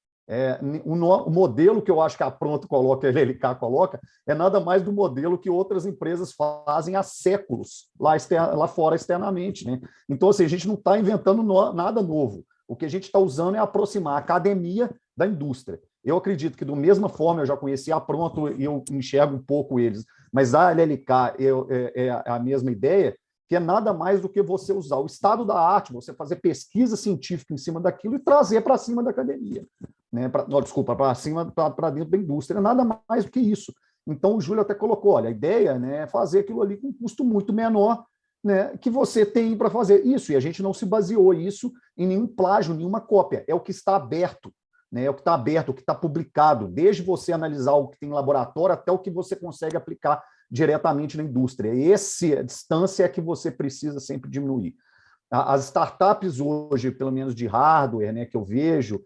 O modelo que eu acho que a Pronto coloca, a LLK coloca, é nada mais do modelo que outras empresas fazem há séculos, lá fora externamente, né? Então, assim, a gente não está inventando nada novo. O que a gente está usando é aproximar a academia da indústria. Eu acredito que, da mesma forma, eu já conheci a Pronto e eu enxergo um pouco eles, mas a LLK é a mesma ideia, que é nada mais do que você usar o estado da arte, você fazer pesquisa científica em cima daquilo e trazer para cima da academia, né? Para dentro da indústria, nada mais do que isso. Então, o Júlio até colocou, olha, a ideia, né, é fazer aquilo ali com um custo muito menor, né, que você tem para fazer isso, e a gente não se baseou isso em nenhum plágio, nenhuma cópia, é o que está aberto, né, é o que está aberto, o que está publicado, desde você analisar o que tem em laboratório até o que você consegue aplicar diretamente na indústria. A distância é que você precisa sempre diminuir. As startups hoje, pelo menos de hardware, né, que eu vejo,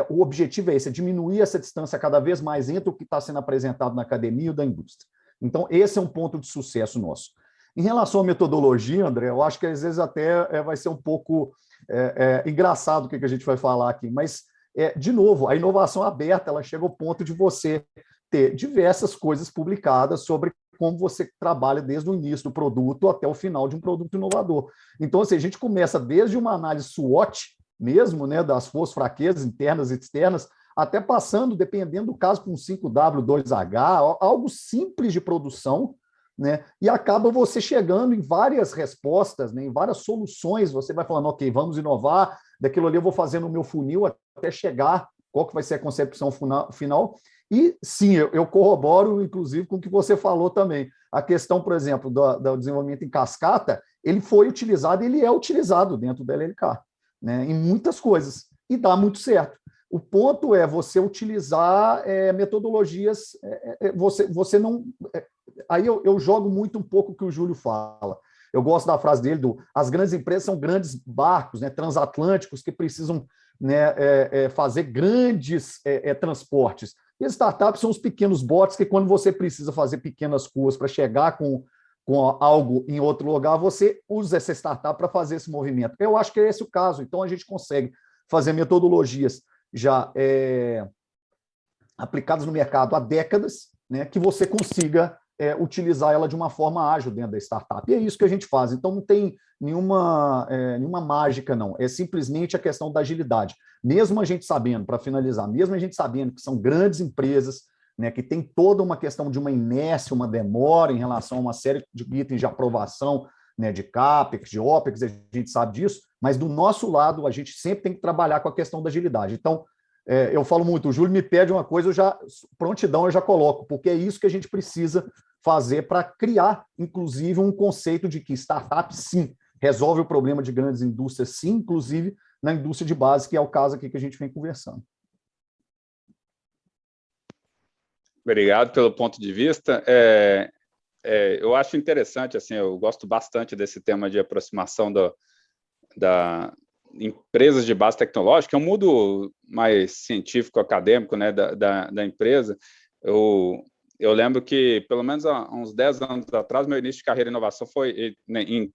o objetivo é esse, é diminuir essa distância cada vez mais entre o que está sendo apresentado na academia e da indústria. Então, esse é um ponto de sucesso nosso. Em relação à metodologia, André, eu acho que às vezes até vai ser um pouco engraçado o que a gente vai falar aqui, mas, de novo, a inovação aberta ela chega ao ponto de você ter diversas coisas publicadas sobre como você trabalha desde o início do produto até o final de um produto inovador. Então, assim, a gente começa desde uma análise SWOT mesmo, né, das forças, fraquezas internas e externas, até passando, dependendo do caso, com 5W, 2H, algo simples de produção, né? E acaba você chegando em várias respostas, né, em várias soluções, você vai falando, ok, vamos inovar, daquilo ali eu vou fazendo o meu funil até chegar, qual que vai ser a concepção final. E sim, eu corroboro, inclusive, com o que você falou também. A questão, por exemplo, do desenvolvimento em cascata, ele foi utilizado, ele é utilizado dentro da LLK, né, em muitas coisas, e dá muito certo. O ponto é você utilizar metodologias, você não... aí eu jogo muito um pouco o que o Júlio fala. Eu gosto da frase dele, as grandes empresas são grandes barcos, né, transatlânticos, que precisam, né, fazer grandes transportes. E as startups são os pequenos botes que, quando você precisa fazer pequenas ruas para chegar com algo em outro lugar, você usa essa startup para fazer esse movimento. Eu acho que é esse o caso. Então, a gente consegue fazer metodologias já aplicadas no mercado há décadas, né, que você consiga utilizar ela de uma forma ágil dentro da startup. E é isso que a gente faz. Então, não tem nenhuma mágica, não. É simplesmente a questão da agilidade. Mesmo a gente sabendo, para finalizar, mesmo a gente sabendo que são grandes empresas, né, que tem toda uma questão de uma inércia, uma demora em relação a uma série de itens de aprovação, né, de CAPEX, de OPEX, a gente sabe disso, mas do nosso lado, a gente sempre tem que trabalhar com a questão da agilidade. Então, eu falo muito, o Júlio me pede uma coisa, prontidão eu já coloco, porque é isso que a gente precisa fazer para criar, inclusive, um conceito de que startup, sim, resolve o problema de grandes indústrias, sim, inclusive na indústria de base, que é o caso aqui que a gente vem conversando. Obrigado pelo ponto de vista. Eu acho interessante, assim, eu gosto bastante desse tema de aproximação da empresas de base tecnológica, é um mundo mais científico, acadêmico, né, da empresa. Eu lembro que, pelo menos há uns 10 anos atrás, meu início de carreira em inovação foi em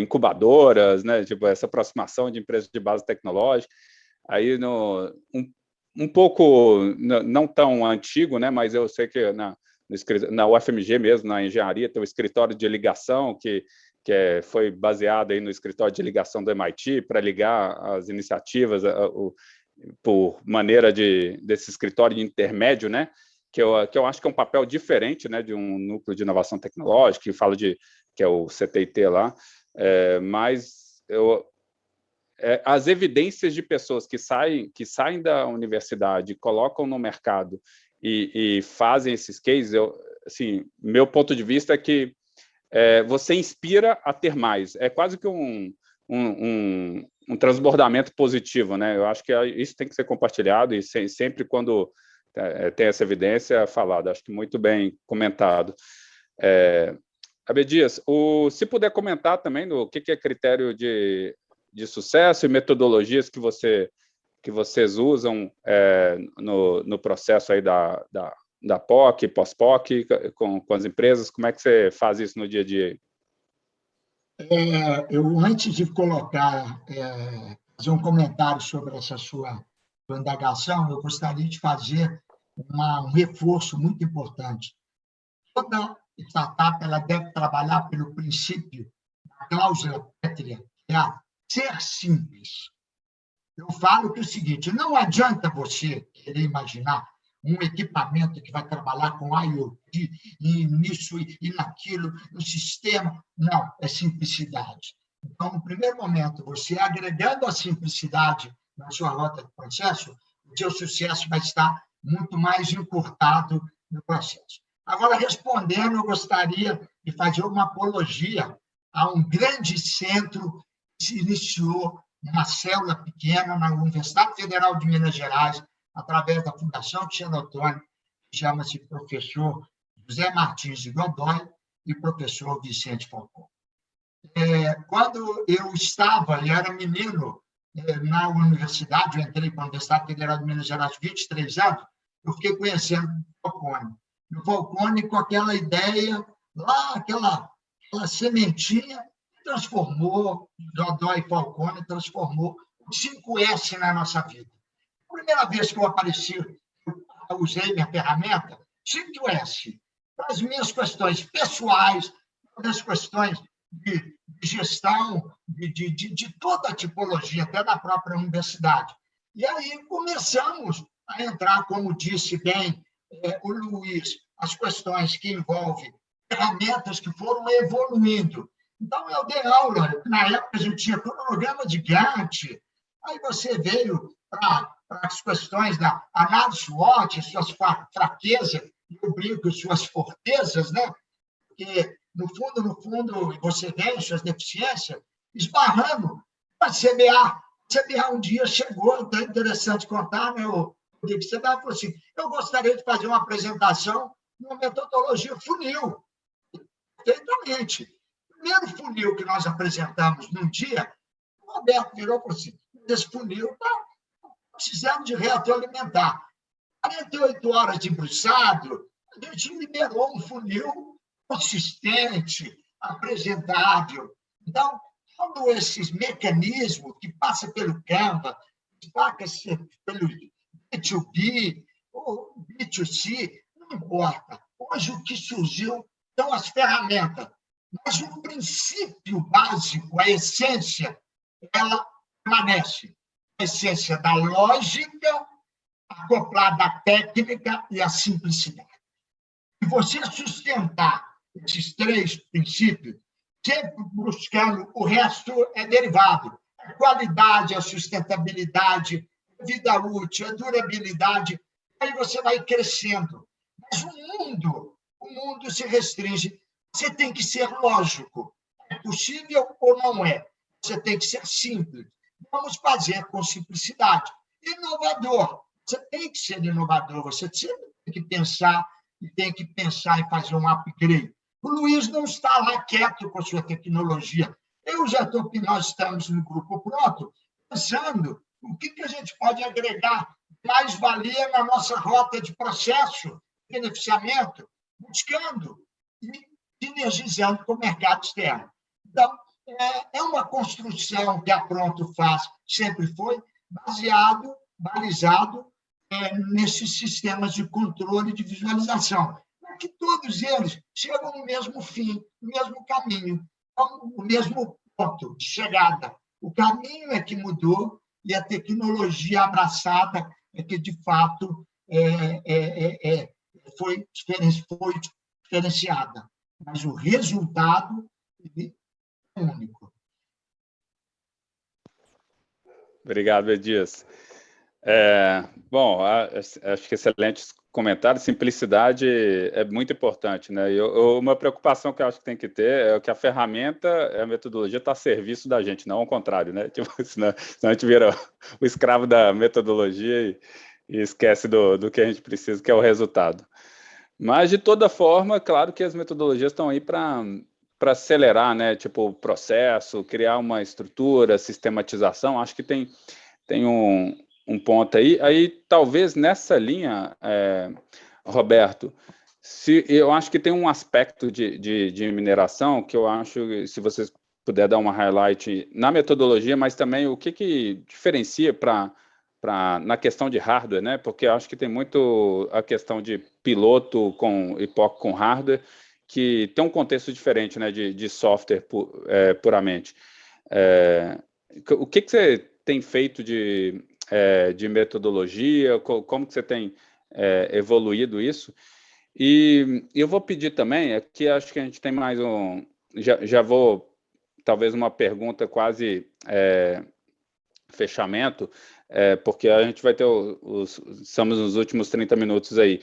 incubadoras, né, essa aproximação de empresas de base tecnológica. Aí, um pouco, não tão antigo, né, mas eu sei que na UFMG mesmo, na engenharia, tem o escritório de ligação, que foi baseado aí no escritório de ligação do MIT, para ligar as iniciativas por maneira desse escritório de intermédio, né, que eu acho que é um papel diferente, né, de um núcleo de inovação tecnológica, que é o CTIT lá, mas as evidências de pessoas que saem da universidade, colocam no mercado e fazem esses cases, assim, meu ponto de vista é que você inspira a ter mais. É quase que um transbordamento positivo, né? Eu acho que isso tem que ser compartilhado e sempre quando tem essa evidência falada. Acho que muito bem comentado. Abdias, se puder comentar também o que é critério de sucesso e metodologias que vocês usam no processo aí da POC, pós-POC, com as empresas, como é que você faz isso no dia a dia? Antes de fazer um comentário sobre essa sua indagação, eu gostaria de fazer um reforço muito importante. Toda startup ela deve trabalhar pelo princípio da cláusula pétrea, que é ser simples. Eu falo que é o seguinte, não adianta você querer imaginar um equipamento que vai trabalhar com IoT, e nisso e naquilo, no sistema. Não, é simplicidade. Então, no primeiro momento, você agregando a simplicidade na sua rota de processo, o seu sucesso vai estar muito mais encurtado no processo. Agora, respondendo, eu gostaria de fazer uma apologia a um grande centro que se iniciou numa célula pequena na Universidade Federal de Minas Gerais, através da Fundação Xenotone, que chama-se professor José Martins de Godoy e professor Vicente Falcão. Quando eu era menino na universidade, eu entrei para a Universidade Federal de Minas Gerais 23 anos, eu fiquei conhecendo o Falcone. E o Falcone, com aquela ideia, lá, aquela sementinha, transformou, Godoy e Falcone transformou o 5S na nossa vida. A primeira vez que eu apareci, eu usei minha ferramenta, 5S, para as minhas questões pessoais, para as questões de gestão, de toda a tipologia, até da própria universidade. E aí começamos a entrar, como disse bem o Luiz, as questões que envolvem ferramentas que foram evoluindo. Então, eu dei aula, na época a gente tinha programa de Gantt, aí você veio para as questões da análise SWOT, suas fraquezas, eu brinco, suas fortalezas, né? Porque, no fundo, você vê suas deficiências esbarrando para a CBA. A CBA um dia chegou, então é interessante contar, né? O CBA falou assim, eu gostaria de fazer uma apresentação numa metodologia funil, perfeitamente. O primeiro funil que nós apresentamos num dia, o Roberto virou para si, esse funil está precisando de retroalimentar. 48 horas de bruçado, a gente liberou um funil consistente, apresentável. Então, todos esses mecanismos que passam pelo Canva, que passam pelo B2B ou B2C, não importa. Hoje, o que surgiu são as ferramentas. Mas o princípio básico, a essência, ela permanece. A essência da lógica, acoplada à técnica e à simplicidade. Se você sustentar esses três princípios, sempre buscando o resto é derivado. A qualidade, a sustentabilidade, a vida útil, a durabilidade, aí você vai crescendo. Mas o mundo se restringe. Você tem que ser lógico. É possível ou não é? Você tem que ser simples. Vamos fazer com simplicidade. Inovador. Você tem que ser inovador. Você sempre tem que pensar e fazer um upgrade. O Luiz não está lá quieto com a sua tecnologia. Nós estamos no Grupo Pronto pensando o que a gente pode agregar mais valia na nossa rota de processo, beneficiamento, buscando e sinergizando com o mercado externo. Então, é uma construção que a Pronto faz, sempre foi, balizado nesses sistemas de controle e de visualização, que todos eles chegam no mesmo fim, no mesmo caminho, o mesmo ponto de chegada. O caminho é que mudou e a tecnologia abraçada é que, de fato, foi diferenciada. Mas o resultado é único. Obrigado, Edias. Bom, acho que excelentes comentários. Simplicidade é muito importante, né? Uma preocupação que eu acho que tem que ter é que a ferramenta, a metodologia está a serviço da gente, não ao contrário, né? Tipo, senão a gente vira o escravo da metodologia e esquece do que a gente precisa, que é o resultado. Mas, de toda forma, claro que as metodologias estão aí para acelerar, né? Tipo, o processo, criar uma estrutura, sistematização. Acho que tem um ponto aí. Aí, talvez, nessa linha, Roberto, eu acho que tem um aspecto de mineração que eu acho, se vocês puder dar uma highlight na metodologia, mas também o que diferencia na questão de hardware, né? Porque eu acho que tem muito a questão de piloto com POC com hardware, que tem um contexto diferente, né, de software puramente. O que você tem feito de metodologia, como que você tem evoluído isso? E eu vou pedir também, aqui acho que a gente tem mais já vou, talvez uma pergunta quase fechamento, porque a gente vai ter estamos nos últimos 30 minutos aí.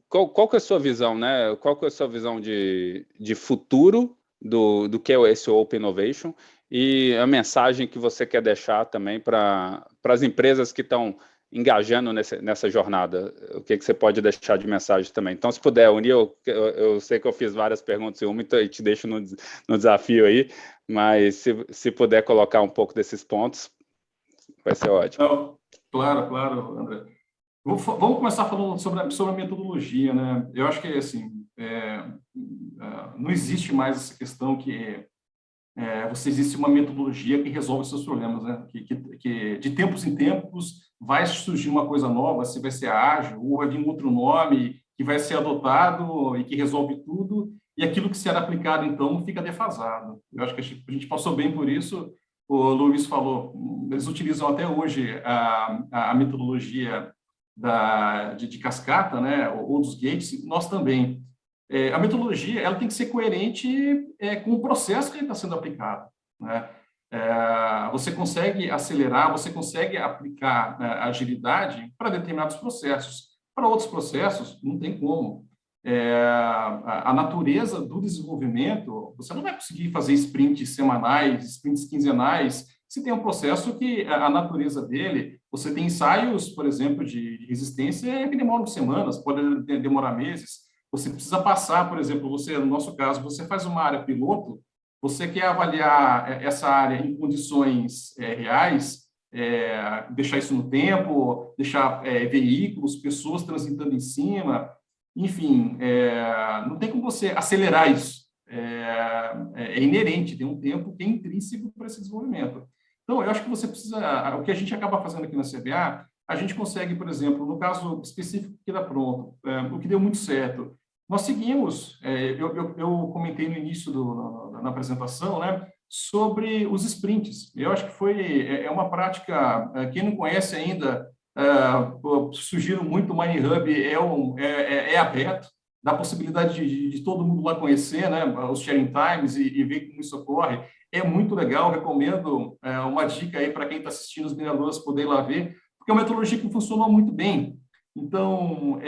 Qual que é a sua visão, né? Qual que é a sua visão de futuro do que é esse Open Innovation e a mensagem que você quer deixar também para as empresas que estão engajando nessa jornada? O que você pode deixar de mensagem também? Então, se puder unir, eu sei que eu fiz várias perguntas em uma e te deixo no desafio aí, mas se puder colocar um pouco desses pontos, vai ser ótimo. Então, claro, André. Vamos começar falando sobre a metodologia, né? Eu acho que, assim, não existe mais essa questão que você existe uma metodologia que resolve seus problemas, né? Que de tempos em tempos vai surgir uma coisa nova, se vai ser ágil, ou vai vir um outro nome que vai ser adotado e que resolve tudo, e aquilo que será aplicado, então, fica defasado. Eu acho que a gente passou bem por isso. O Luiz falou, eles utilizam até hoje a metodologia de cascata, né, ou dos gates, nós também. A metodologia ela tem que ser coerente com o processo que está sendo aplicado, né? Você consegue acelerar, você consegue aplicar agilidade para determinados processos. Para outros processos, não tem como. A natureza do desenvolvimento, você não vai conseguir fazer sprints semanais, sprints quinzenais, se tem um processo que a natureza dele, você tem ensaios, por exemplo, de resistência que demoram semanas, pode demorar meses. Você precisa passar, por exemplo, você, no nosso caso, você faz uma área piloto, você quer avaliar essa área em condições reais, deixar isso no tempo, deixar veículos, pessoas transitando em cima, enfim, não tem como você acelerar isso. É inerente, tem um tempo que é intrínseco para esse desenvolvimento. Então, eu acho que você precisa... O que a gente acaba fazendo aqui na CBA, a gente consegue, por exemplo, no caso específico aqui da Pronto, o que deu muito certo, nós seguimos, eu comentei no início na apresentação, né, sobre os sprints. Eu acho que é uma prática, quem não conhece ainda, sugiro muito, o MineHub é aberto, dá a possibilidade de todo mundo lá conhecer, né, os sharing times e ver como isso ocorre. É muito legal, recomendo uma dica aí para quem está assistindo os mineradores poder ir lá ver, porque é uma metodologia que funcionou muito bem. Então,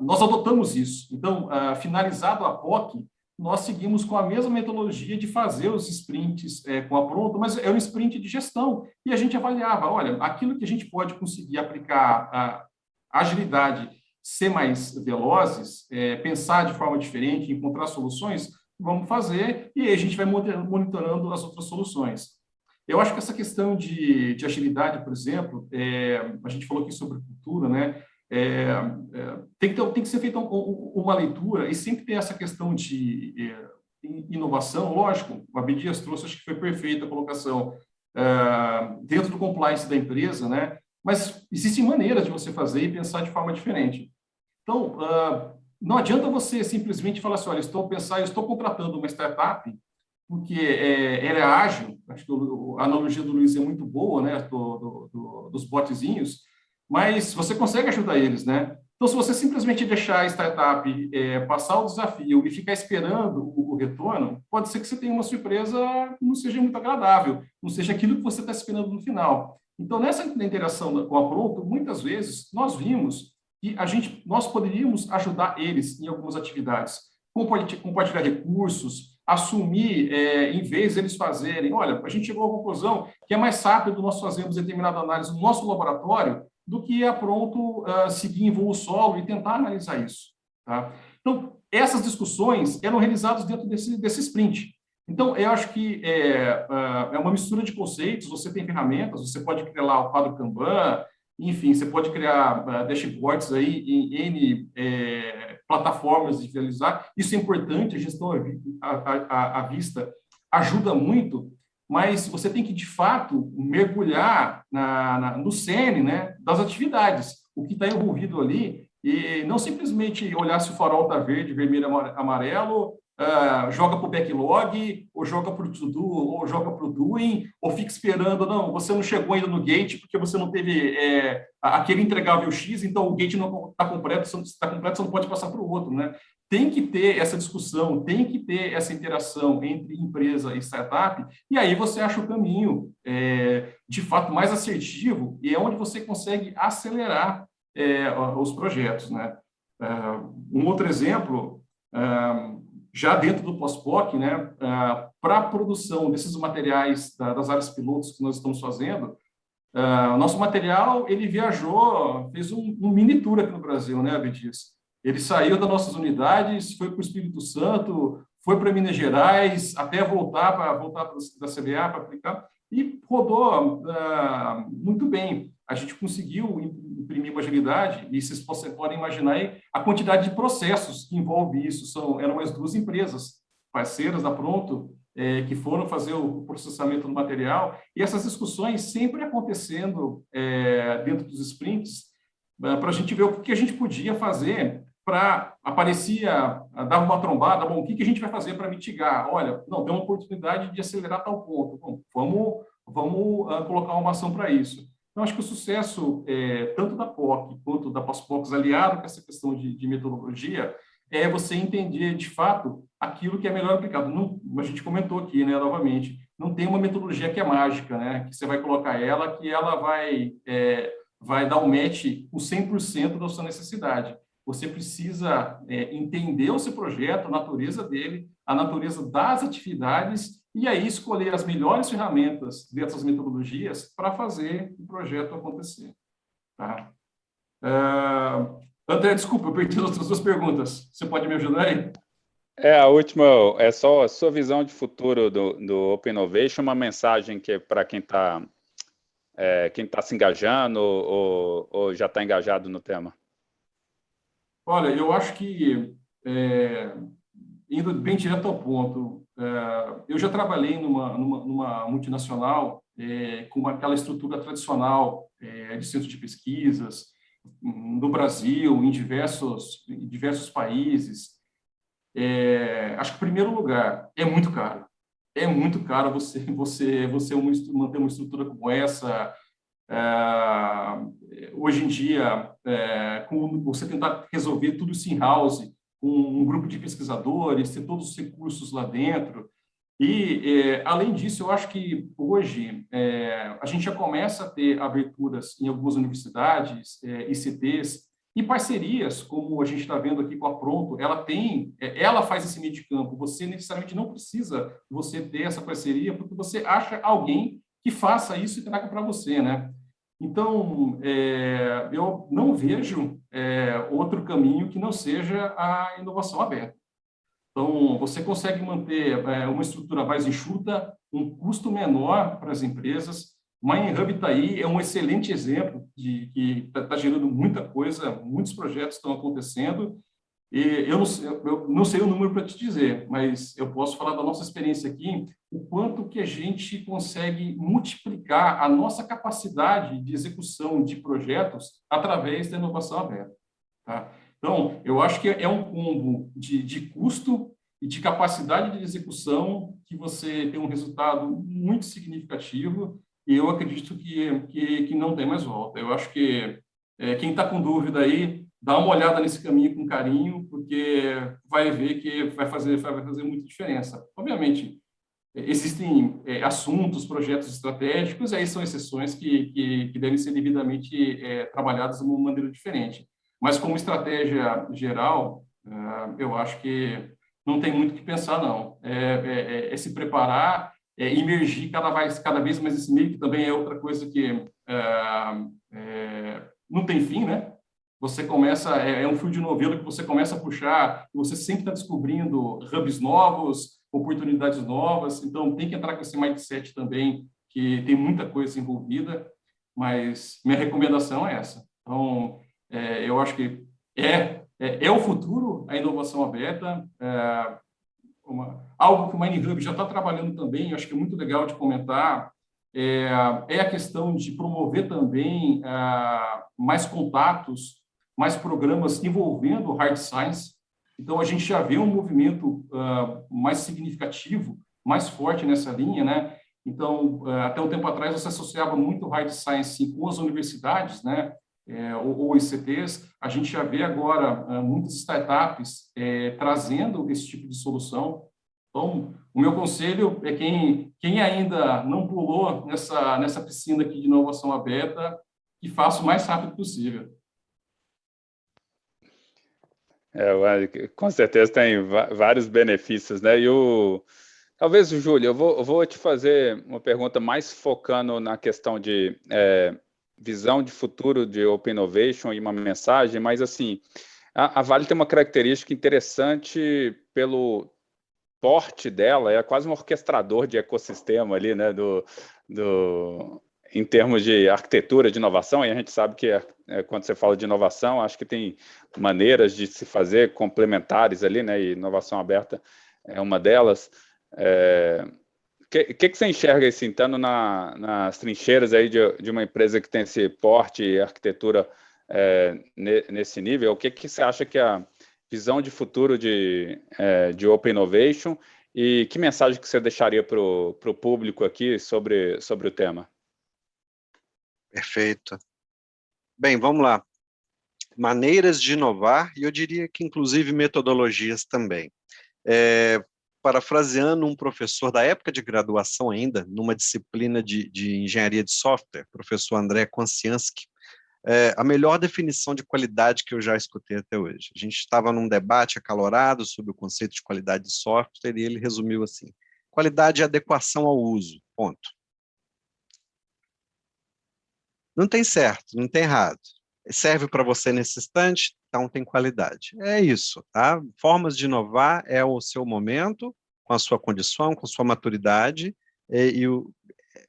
nós adotamos isso. Então, finalizado a POC, nós seguimos com a mesma metodologia de fazer os sprints com a Pronto, mas é um sprint de gestão. E a gente avaliava, olha, aquilo que a gente pode conseguir aplicar a agilidade, ser mais velozes, pensar de forma diferente, encontrar soluções, vamos fazer, e aí a gente vai monitorando as outras soluções. Eu acho que essa questão de agilidade, por exemplo, a gente falou aqui sobre cultura, né? Tem que ser feita uma leitura e sempre tem essa questão de inovação, lógico, o Abdias trouxe, acho que foi perfeita a colocação, dentro do compliance da empresa, né? Mas existem maneiras de você fazer e pensar de forma diferente. Então, não adianta você simplesmente falar assim, olha, estou contratando uma startup porque ela é ágil, acho que a analogia do Luiz é muito boa, né, dos botezinhos, mas você consegue ajudar eles, né? Então, se você simplesmente deixar a startup passar o desafio e ficar esperando o retorno, pode ser que você tenha uma surpresa que não seja muito agradável, não seja aquilo que você está esperando no final. Então, nessa interação com a Pronto, muitas vezes nós vimos que nós poderíamos ajudar eles em algumas atividades, compartilhar recursos, assumir, em vez de eles fazerem, olha, a gente chegou à conclusão que é mais rápido nós fazermos determinada análise no nosso laboratório do que a Pronto seguir em voo solo e tentar analisar isso. Tá? Então, essas discussões eram realizadas dentro desse sprint. Então, eu acho que é uma mistura de conceitos, você tem ferramentas, você pode criar lá o quadro Kanban, enfim, você pode criar dashboards aí em N plataformas de realizar. Isso é importante, a gestão à vista ajuda muito, mas você tem que, de fato, mergulhar no cerne, né, das atividades, o que está envolvido ali, e não simplesmente olhar se o farol está verde, vermelho, amarelo, joga para o backlog, ou joga para o to-do, ou joga para o doing, ou fica esperando, não, você não chegou ainda no gate porque você não teve aquele entregável X, então o gate não está completo, se está completo, você não pode passar para o outro, né? Tem que ter essa discussão, tem que ter essa interação entre empresa e startup, e aí você acha o caminho, de fato, mais assertivo, e é onde você consegue acelerar os projetos, né? Um outro exemplo, já dentro do pós-POC, né, para a produção desses materiais das áreas pilotos que nós estamos fazendo, o nosso material, ele viajou, fez um mini tour aqui no Brasil, né, Abdias? Ele saiu das nossas unidades, foi para o Espírito Santo, foi para Minas Gerais, até voltar da CBA para aplicar, e rodou muito bem. A gente conseguiu imprimir uma agilidade, e vocês podem imaginar aí a quantidade de processos que envolve isso. Eram mais 2 empresas parceiras da Pronto, que foram fazer o processamento do material, e essas discussões sempre acontecendo dentro dos sprints, para a gente ver o que a gente podia fazer para dar uma trombada, bom, o que a gente vai fazer para mitigar? Olha, não, tem uma oportunidade de acelerar tal ponto, bom, vamos colocar uma ação para isso. Então, acho que o sucesso, tanto da POC quanto da pós-POC, aliado com essa questão de metodologia, é você entender, de fato, aquilo que é melhor aplicado. Não, a gente comentou aqui, né, novamente, não tem uma metodologia que é mágica, né, que você vai colocar ela, que ela vai dar um match com 100% da sua necessidade. você precisa entender o seu projeto, a natureza dele, a natureza das atividades, e aí escolher as melhores ferramentas dessas metodologias para fazer o projeto acontecer. Tá? André, desculpa, eu perdi as outras duas perguntas. Você pode me ajudar aí? A última é só a sua visão de futuro do Open Innovation, uma mensagem que é para quem está se engajando ou já está engajado no tema. Olha, eu acho que, indo bem direto ao ponto, eu já trabalhei numa multinacional com aquela estrutura tradicional de centro de pesquisas no Brasil, em diversos países. Acho que, em primeiro lugar, é muito caro. É muito caro você manter uma estrutura como essa. Hoje em dia, com você tentar resolver tudo isso in-house, com um grupo de pesquisadores, ter todos os recursos lá dentro. E, além disso, eu acho que hoje a gente já começa a ter aberturas em algumas universidades, ICTs, e parcerias, como a gente está vendo aqui com a Pronto, ela faz esse meio de campo. Você necessariamente não precisa você ter essa parceria, porque você acha alguém que faça isso e traga para você, né? Então, eu não vejo outro caminho que não seja a inovação aberta. Então, você consegue manter uma estrutura mais enxuta, um custo menor para as empresas. O Mining Hub está aí, é um excelente exemplo de que está gerando muita coisa, muitos projetos estão acontecendo. E eu não sei o número para te dizer, mas eu posso falar da nossa experiência aqui, o quanto que a gente consegue multiplicar a nossa capacidade de execução de projetos através da inovação aberta. Tá? Então, eu acho que é um combo de custo e de capacidade de execução que você tem um resultado muito significativo, e eu acredito que não tem mais volta. Eu acho que quem está com dúvida aí, dá uma olhada nesse caminho com carinho, porque vai ver que vai fazer muita diferença. Obviamente, existem assuntos, projetos estratégicos, aí são exceções que devem ser devidamente trabalhadas de uma maneira diferente. Mas, como estratégia geral, eu acho que não tem muito o que pensar, não. É se preparar, imergir cada vez mais esse meio, que também é outra coisa que não tem fim, né? Você começa, um fio de novelo que você começa a puxar, e você sempre está descobrindo hubs novos, oportunidades novas, então tem que entrar com esse mindset também, que tem muita coisa envolvida, mas minha recomendação é essa. Então, eu acho que é o futuro, a inovação aberta, algo que o Mining Hub já está trabalhando também, acho que é muito legal de comentar, é a questão de promover também mais contatos, mais programas envolvendo hard science. Então, a gente já vê um movimento mais significativo, mais forte nessa linha, né? Então, até um tempo atrás, você associava muito hard science com as universidades, né? Ou ICTs. A gente já vê agora muitas startups trazendo esse tipo de solução. Então, o meu conselho é quem ainda não pulou nessa piscina aqui de inovação aberta, que faça o mais rápido possível. Com certeza tem vários benefícios, né? Talvez, Júlio, eu vou te fazer uma pergunta mais focando na questão de visão de futuro de Open Innovation e uma mensagem, mas assim, a Vale tem uma característica interessante pelo porte dela, é quase um orquestrador de ecossistema ali, né? Em termos de arquitetura, de inovação, e a gente sabe que quando você fala de inovação, acho que tem maneiras de se fazer complementares ali, né? E inovação aberta é uma delas. Que você enxerga assim, estando nas trincheiras aí de uma empresa que tem esse porte e arquitetura nesse nível? O que você acha que é a visão de futuro de Open Innovation, e que mensagem que você deixaria para o público aqui sobre o tema? Perfeito. Bem, vamos lá. Maneiras de inovar, e eu diria que inclusive metodologias também. Parafraseando um professor da época de graduação ainda, numa disciplina de engenharia de software, professor André Kocianski, a melhor definição de qualidade que eu já escutei até hoje. A gente estava num debate acalorado sobre o conceito de qualidade de software, e ele resumiu assim: qualidade é adequação ao uso, ponto. Não tem certo, não tem errado. Serve para você nesse instante, então tem qualidade. É isso, tá? Formas de inovar é o seu momento, com a sua condição, com a sua maturidade,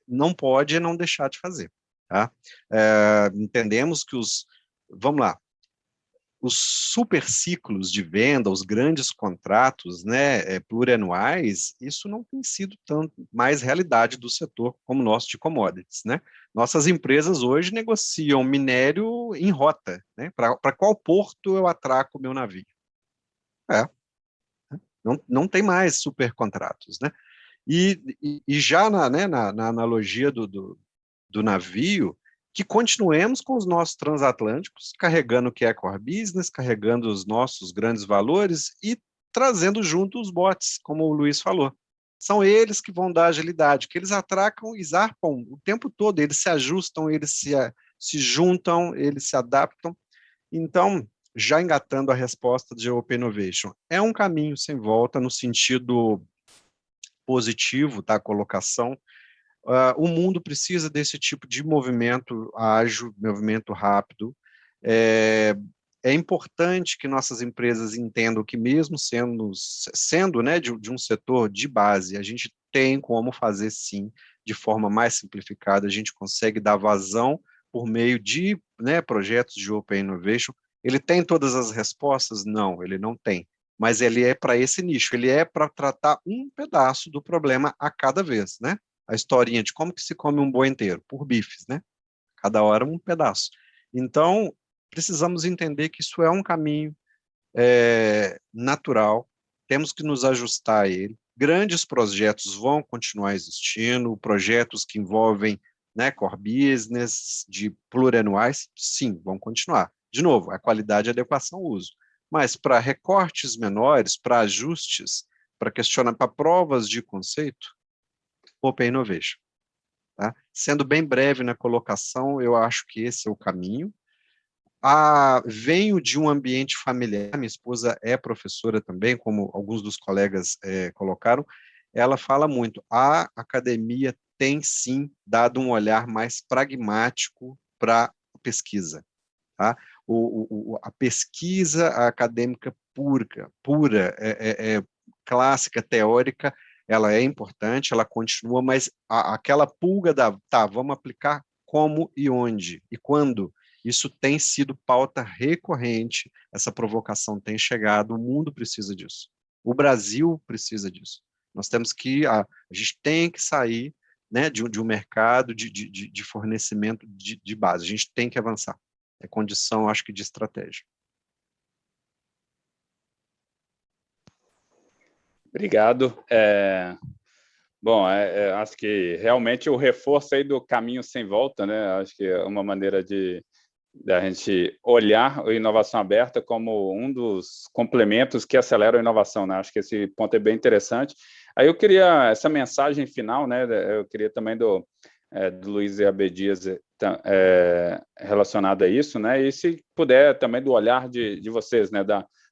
não pode não deixar de fazer, tá? Entendemos que vamos lá, os super ciclos de venda, os grandes contratos, né, plurianuais, isso não tem sido tanto mais realidade do setor como o nosso de commodities, né? Nossas empresas hoje negociam minério em rota, né? Para qual porto eu atraco o meu navio? Não tem mais super contratos, né? E já na analogia do navio, que continuemos com os nossos transatlânticos, carregando o que é core business, carregando os nossos grandes valores e trazendo junto os bots, como o Luiz falou. São eles que vão dar agilidade, que eles atracam e zarpam o tempo todo, eles se ajustam, eles se juntam, eles se adaptam. Então, já engatando a resposta de Open Innovation, é um caminho sem volta no sentido positivo, tá, a colocação. O mundo precisa desse tipo de movimento ágil, movimento rápido. É importante que nossas empresas entendam que mesmo sendo né, de um setor de base, a gente tem como fazer sim, de forma mais simplificada, a gente consegue dar vazão por meio de, né, projetos de Open Innovation. Ele tem todas as respostas? Não, ele não tem. Mas ele é para esse nicho, ele é para tratar um pedaço do problema a cada vez, né? A historinha de como que se come um boi inteiro, por bifes, né? Cada hora um pedaço. Então, precisamos entender que isso é um caminho natural, temos que nos ajustar a ele. Grandes projetos vão continuar existindo, projetos que envolvem, né, core business, de plurianuais, sim, vão continuar. De novo, a qualidade, a adequação ao uso. Mas para recortes menores, para ajustes, para questionar, para provas de conceito, Open Innovation. Tá? Sendo bem breve na colocação, eu acho que esse é o caminho. Venho de um ambiente familiar, minha esposa é professora também, como alguns dos colegas colocaram, ela fala muito, a academia tem sim dado um olhar mais pragmático para a pesquisa. Tá? A pesquisa acadêmica pura, clássica, teórica, ela é importante, ela continua, mas aquela pulga vamos aplicar como e onde e quando, isso tem sido pauta recorrente, essa provocação tem chegado, o mundo precisa disso, o Brasil precisa disso, nós temos que, a gente tem que sair, né, de um mercado de fornecimento de base, a gente tem que avançar, é condição, acho que, de estratégia. Obrigado. Bom, acho que realmente o reforço aí do caminho sem volta, né? Acho que é uma maneira da gente olhar a inovação aberta como um dos complementos que aceleram a inovação, né? Acho que esse ponto é bem interessante. Aí eu queria essa mensagem final, né? Eu queria também do Luiz e Abdias relacionada a isso, né? E se puder também do olhar de vocês, né?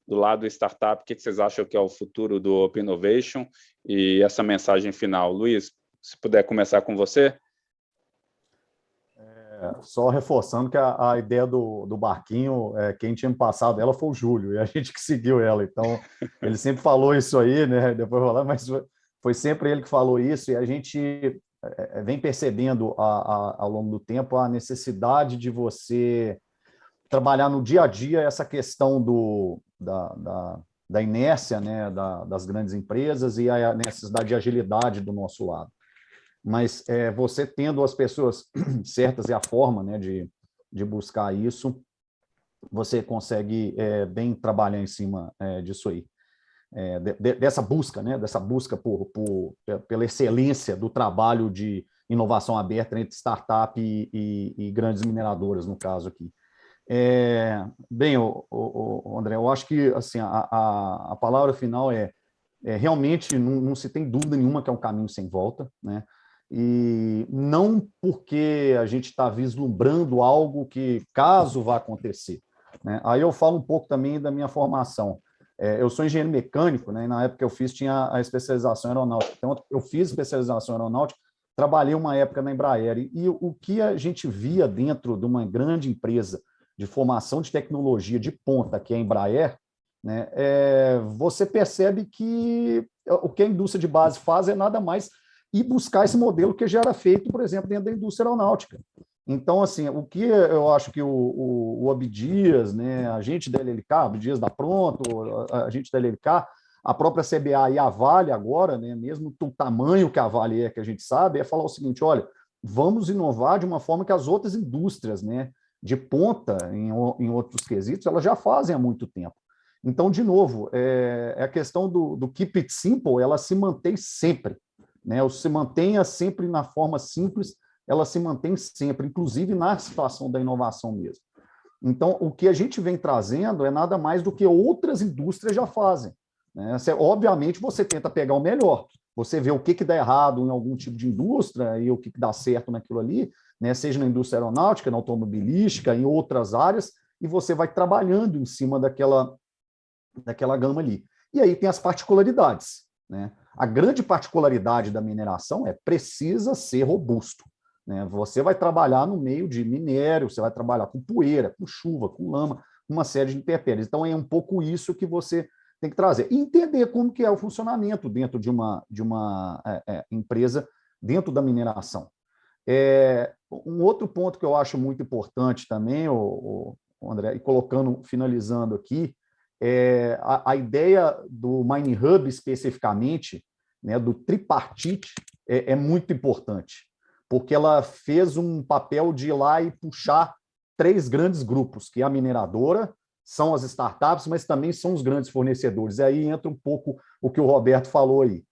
Do lado startup, o que vocês acham que é o futuro do Open Innovation e essa mensagem final. Luiz, se puder começar com você. Só reforçando que a ideia do barquinho, quem tinha me passado ela foi o Júlio, e a gente que seguiu ela. Então, ele sempre falou isso aí, né? Depois eu vou falar, mas foi sempre ele que falou isso, e a gente vem percebendo ao longo do tempo a necessidade de você trabalhar no dia a dia essa questão da inércia, né, das grandes empresas e a necessidade de agilidade do nosso lado. Mas você tendo as pessoas certas e a forma, né, de buscar isso, você consegue bem trabalhar em cima disso aí. Dessa busca, né, pela excelência do trabalho de inovação aberta entre startup e grandes mineradoras, no caso aqui. Bem, André, eu acho que assim, a palavra final realmente não se tem dúvida nenhuma que é um caminho sem volta, né? e não porque a gente está vislumbrando algo que, caso vá acontecer, né? Aí eu falo um pouco também da minha formação. Eu sou engenheiro mecânico, né? E na época que eu fiz tinha a especialização aeronáutica. Então, eu fiz especialização aeronáutica, trabalhei uma época na Embraer, e o que a gente via dentro de uma grande empresa de formação de tecnologia de ponta, que é a Embraer, né? Você percebe que o que a indústria de base faz é nada mais ir buscar esse modelo que já era feito, por exemplo, dentro da indústria aeronáutica. Então, assim, o que eu acho que o Abdias, né, a gente da LLK, Abdias da Pronto, a gente da LLK, a própria CBA e a Vale agora, né, mesmo o tamanho que a Vale é, que a gente sabe, é falar o seguinte, olha, vamos inovar de uma forma que as outras indústrias, né, de ponta em outros quesitos, elas já fazem há muito tempo. Então, de novo, a questão do keep it simple, ela se mantém sempre, né, se mantenha sempre na forma simples, ela se mantém sempre, inclusive na situação da inovação mesmo. Então, o que a gente vem trazendo é nada mais do que outras indústrias já fazem, né? Obviamente, você tenta pegar o melhor, você vê o que dá errado em algum tipo de indústria e o que dá certo naquilo ali, né? Seja na indústria aeronáutica, na automobilística, em outras áreas, e você vai trabalhando em cima daquela gama ali. E aí tem as particularidades, né? A grande particularidade da mineração precisa ser robusto, né? Você vai trabalhar no meio de minério, você vai trabalhar com poeira, com chuva, com lama, uma série de intempéries. Então, é um pouco isso que você tem que trazer. E entender como que é o funcionamento dentro de uma empresa, dentro da mineração. Um outro ponto que eu acho muito importante também, o André, e finalizando aqui, a ideia do Mining Hub especificamente, né, do tripartite, é muito importante, porque ela fez um papel de ir lá e puxar 3 grandes grupos, que é a mineradora, são as startups, mas também são os grandes fornecedores. E aí entra um pouco o que o Roberto falou aí.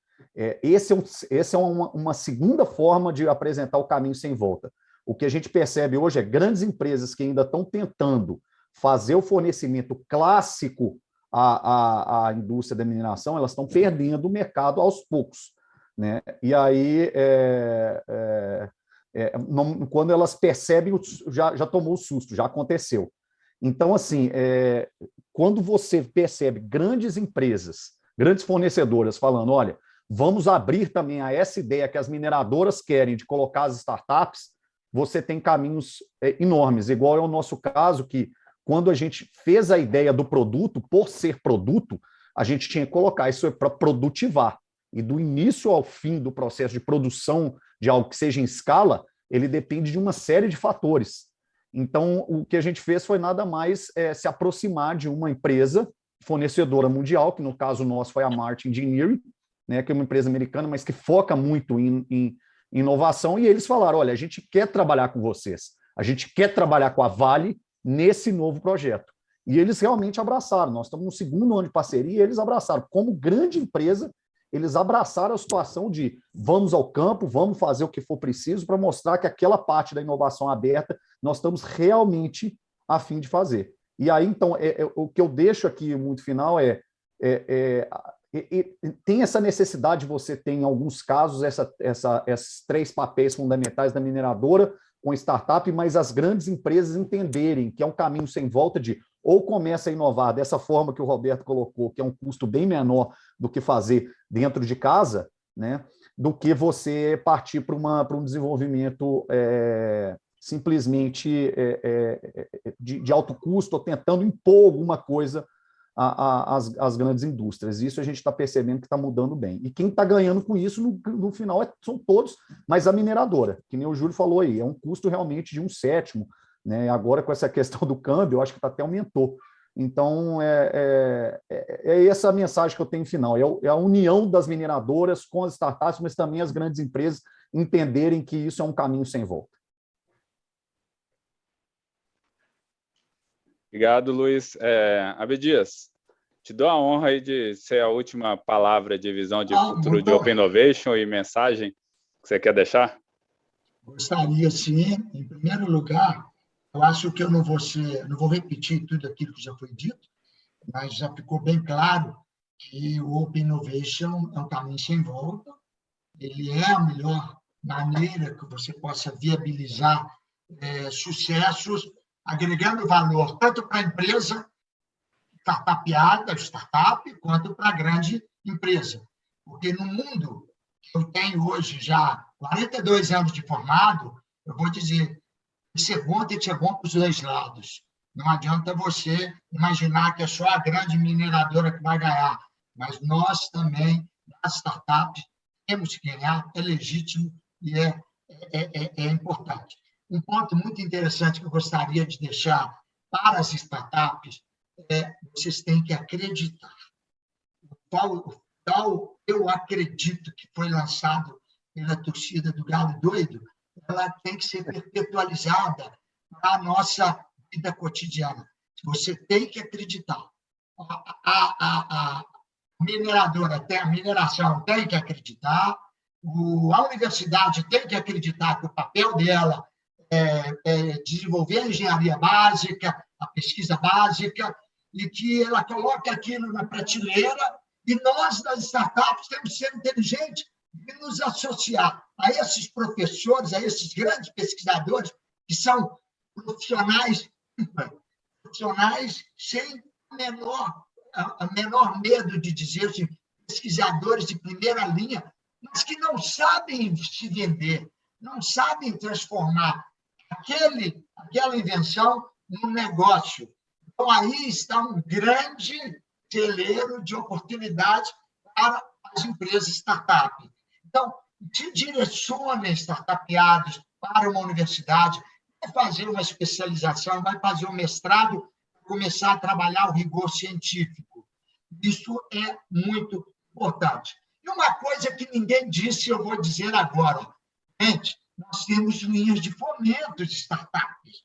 Esse é uma segunda forma de apresentar o caminho sem volta. O que a gente percebe hoje é grandes empresas que ainda estão tentando fazer o fornecimento clássico à indústria da mineração, elas estão perdendo o mercado aos poucos, né? E aí, quando elas percebem, já tomou o susto, já aconteceu. Então, assim, quando você percebe grandes empresas, grandes fornecedoras falando, olha, vamos abrir também a essa ideia que as mineradoras querem de colocar as startups, você tem caminhos enormes, igual é o nosso caso, que quando a gente fez a ideia do produto, por ser produto, a gente tinha que colocar isso para produtivar. E do início ao fim do processo de produção de algo que seja em escala, ele depende de uma série de fatores. Então, o que a gente fez foi nada mais se aproximar de uma empresa fornecedora mundial, que no caso nosso foi a Martin Engineering, né, que é uma empresa americana, mas que foca muito em inovação, e eles falaram, olha, a gente quer trabalhar com vocês, a gente quer trabalhar com a Vale nesse novo projeto. E eles realmente abraçaram, nós estamos no 2º ano de parceria, e eles abraçaram. Como grande empresa, eles abraçaram a situação de vamos ao campo, vamos fazer o que for preciso para mostrar que aquela parte da inovação aberta nós estamos realmente a fim de fazer. E aí, então, o que eu deixo aqui muito final tem essa necessidade de você ter, em alguns casos, esses 3 papéis fundamentais da mineradora com startup, mas as grandes empresas entenderem que é um caminho sem volta de ou começa a inovar dessa forma que o Roberto colocou, que é um custo bem menor do que fazer dentro de casa, né, do que você partir para um desenvolvimento simplesmente de alto custo, ou tentando impor alguma coisa às grandes indústrias. Isso a gente está percebendo que está mudando bem. E quem está ganhando com isso, no final, são todos, mas a mineradora, que nem o Júlio falou aí, é um custo realmente de 1/7, né? Agora, com essa questão do câmbio, eu acho que até aumentou. Então, é essa a mensagem que eu tenho final, é a união das mineradoras com as startups, mas também as grandes empresas entenderem que isso é um caminho sem volta. Obrigado, Luiz. Abdias, te dou a honra aí de ser a última palavra de visão de futuro de Open Innovation e mensagem que você quer deixar. Gostaria, sim. Em primeiro lugar, eu acho que eu não vou repetir tudo aquilo que já foi dito, mas já ficou bem claro que o Open Innovation é um caminho sem volta, ele é a melhor maneira que você possa viabilizar sucessos, agregando valor tanto para a empresa startup, quanto para a grande empresa. Porque no mundo que eu tenho hoje já 42 anos de formado, eu vou dizer, ser bom tem que ser bom para os dois lados. Não adianta você imaginar que é só a grande mineradora que vai ganhar, mas nós também, as startups, temos que ganhar, é legítimo e é importante. Um ponto muito interessante que eu gostaria de deixar para as startups é vocês têm que acreditar. Tal eu acredito que foi lançado pela torcida do Galo Doido, ela tem que ser perpetualizada na nossa vida cotidiana. Você tem que acreditar. A mineradora a mineração tem que acreditar, a universidade tem que acreditar que o papel dela é desenvolver a engenharia básica, a pesquisa básica, e que ela coloque aquilo na prateleira, e nós, das startups, temos que ser inteligentes e nos associar a esses professores, a esses grandes pesquisadores, que são profissionais sem menor medo de dizer assim, pesquisadores de primeira linha, mas que não sabem se vender, não sabem transformar aquela invenção num negócio. Então, aí está um grande celeiro de oportunidades para as empresas startup. Então, se direcionem startupeados para uma universidade, vai fazer uma especialização, vai fazer um mestrado, começar a trabalhar o rigor científico. Isso é muito importante. E uma coisa que ninguém disse, eu vou dizer agora. Gente, nós temos linhas de fomento de startups.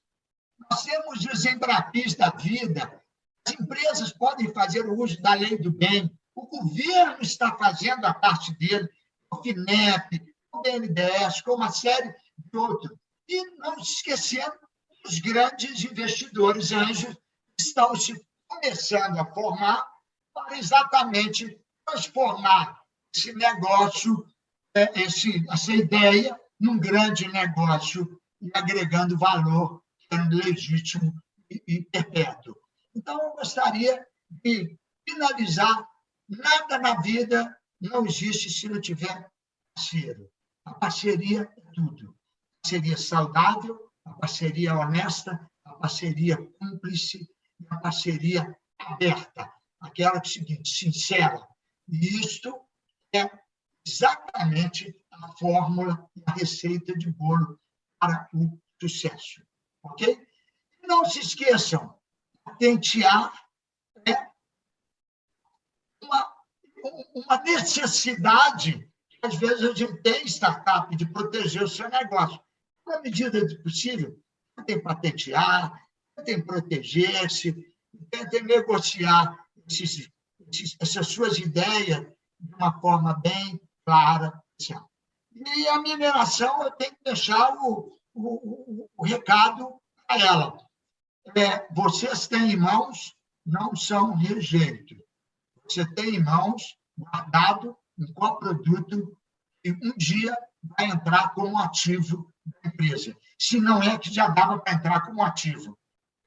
Nós temos os Embrapis da vida. As empresas podem fazer o uso da lei do bem. O governo está fazendo a parte dele, o FINEP, o BNDES, com uma série de outros. E não esquecendo os grandes investidores anjos que estão se começando a formar para exatamente transformar esse negócio, essa ideia, num grande negócio e agregando valor, sendo legítimo e perpétuo. Então, eu gostaria de finalizar. Nada na vida não existe se não tiver parceiro. A parceria é tudo. A parceria saudável, a parceria honesta, a parceria cúmplice, a parceria aberta. Aquela que é o seguinte, sincera. E isto é exatamente a fórmula e a receita de bolo para o sucesso. Ok? Não se esqueçam, patentear é uma necessidade que, às vezes, a gente tem startup de proteger o seu negócio. Na medida do possível, tentem patentear, tentem proteger-se, tentem negociar essas suas ideias de uma forma bem clara. E a mineração, eu tenho que deixar o recado para ela. Vocês têm em mãos, não são rejeito. Você tem em mãos, guardado, um coproduto que um dia vai entrar como ativo da empresa. Se não é que já dava para entrar como ativo.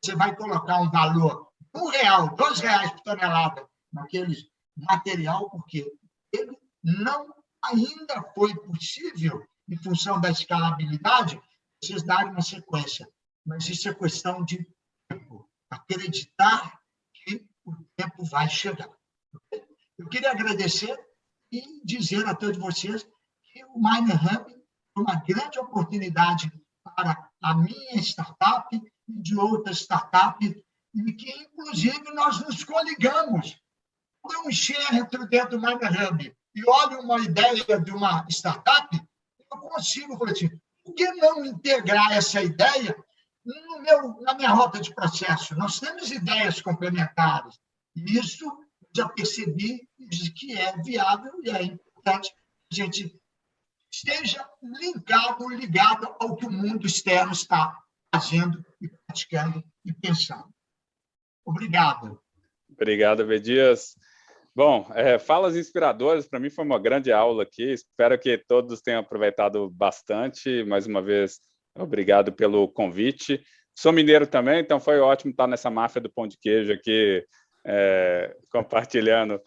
Você vai colocar um valor de R$1, R$2 por tonelada naquele material, porque ele não ainda foi possível, em função da escalabilidade, vocês darem uma sequência. Mas isso é questão de tempo. Acreditar que o tempo vai chegar. Eu queria agradecer e dizer a todos vocês que o Miner Hub é uma grande oportunidade para a minha startup e de outras startups, e que, inclusive, nós nos coligamos. Quando eu entro dentro do Miner Hub e olho uma ideia de uma startup, eu consigo falar assim, por que não integrar essa ideia na minha rota de processo? Nós temos ideias complementares. E isso já percebi que é viável e é importante que a gente esteja ligado ao que o mundo externo está fazendo e praticando e pensando. Obrigado. Obrigado, Abdias. Bom, falas inspiradoras, para mim foi uma grande aula aqui, espero que todos tenham aproveitado bastante. Mais uma vez, obrigado pelo convite. Sou mineiro também, então foi ótimo estar nessa máfia do pão de queijo aqui, compartilhando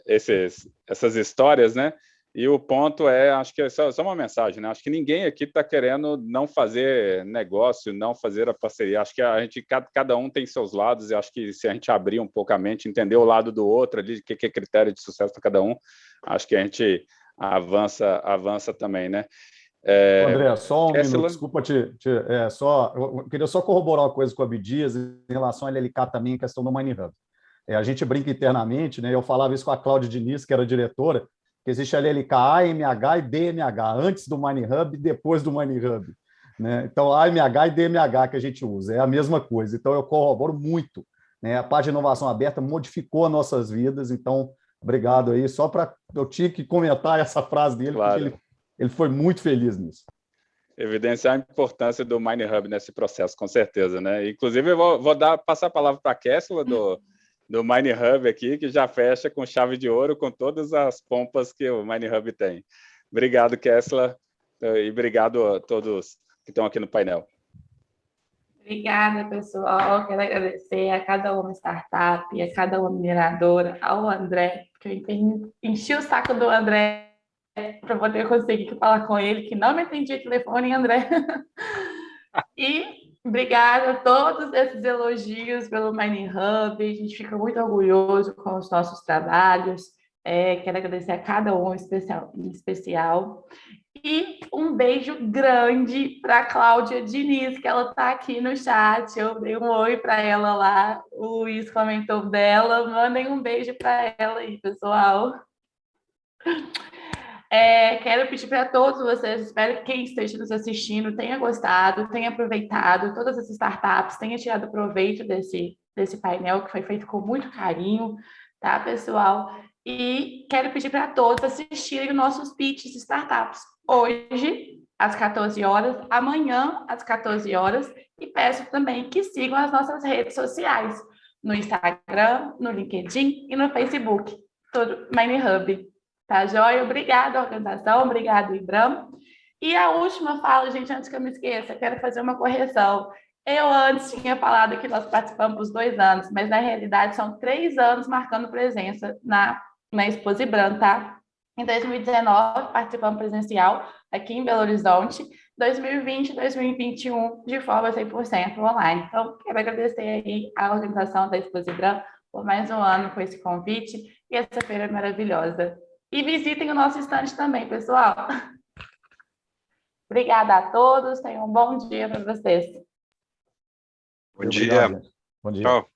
essas histórias, né? E o ponto acho que é só uma mensagem, né? Acho que ninguém aqui está querendo não fazer negócio, não fazer a parceria. Acho que cada um tem seus lados, e acho que se a gente abrir um pouco a mente, entender o lado do outro ali, o que é critério de sucesso para cada um, acho que a gente avança também, né? André, só um minuto, desculpa eu queria só corroborar uma coisa com a Abdias em relação à LLK também, em questão do Mining Hub. A gente brinca internamente, né? Eu falava isso com a Cláudia Diniz, que era diretora, que existe a LLK AMH e DMH, antes do Mining Hub e depois do Mining Hub, né? Então, AMH e DMH que a gente usa, é a mesma coisa. Então, eu corroboro muito, né? A parte de inovação aberta modificou nossas vidas, então, obrigado aí. Eu tinha que comentar essa frase dele, claro. Porque ele foi muito feliz nisso. Evidenciar a importância do Mining Hub nesse processo, com certeza, né? Inclusive, eu vou passar a palavra para a Kessler, do Mining Hub aqui, que já fecha com chave de ouro, com todas as pompas que o Mining Hub tem. Obrigado, Kessler, e obrigado a todos que estão aqui no painel. Obrigada, pessoal. Quero agradecer a cada uma startup, a cada uma mineradora, ao André, que eu enchi o saco do André para poder conseguir falar com ele, que não me atendia o telefone, André. E obrigada a todos esses elogios pelo Mining Hub. A gente fica muito orgulhoso com os nossos trabalhos. Quero agradecer a cada um em especial. E um beijo grande para a Cláudia Diniz, que ela está aqui no chat. Eu dei um oi para ela lá. O Luiz comentou dela. Mandem um beijo para ela aí, pessoal. Quero pedir para todos vocês, espero que quem esteja nos assistindo tenha gostado, tenha aproveitado, todas as startups tenham tirado proveito desse painel, que foi feito com muito carinho, tá, pessoal? E quero pedir para todos assistirem nossos pitches de startups, hoje, às 14 horas, amanhã, às 14 horas, e peço também que sigam as nossas redes sociais, no Instagram, no LinkedIn e no Facebook, todo Mining Hub. Tá, joia? Obrigada, organização. Obrigado, Ibram. E a última fala, gente, antes que eu me esqueça, quero fazer uma correção. Eu antes tinha falado que nós participamos 2 anos, mas na realidade são 3 anos marcando presença na Exposibran, tá? Em 2019, participamos presencial aqui em Belo Horizonte. 2020 e 2021, de forma 100% online. Então, quero agradecer aí a organização da Exposibran por mais um ano com esse convite e essa feira maravilhosa. E visitem o nosso estande também, pessoal. Obrigada a todos. Tenham um bom dia para vocês. Bom dia. Bom dia. Tchau.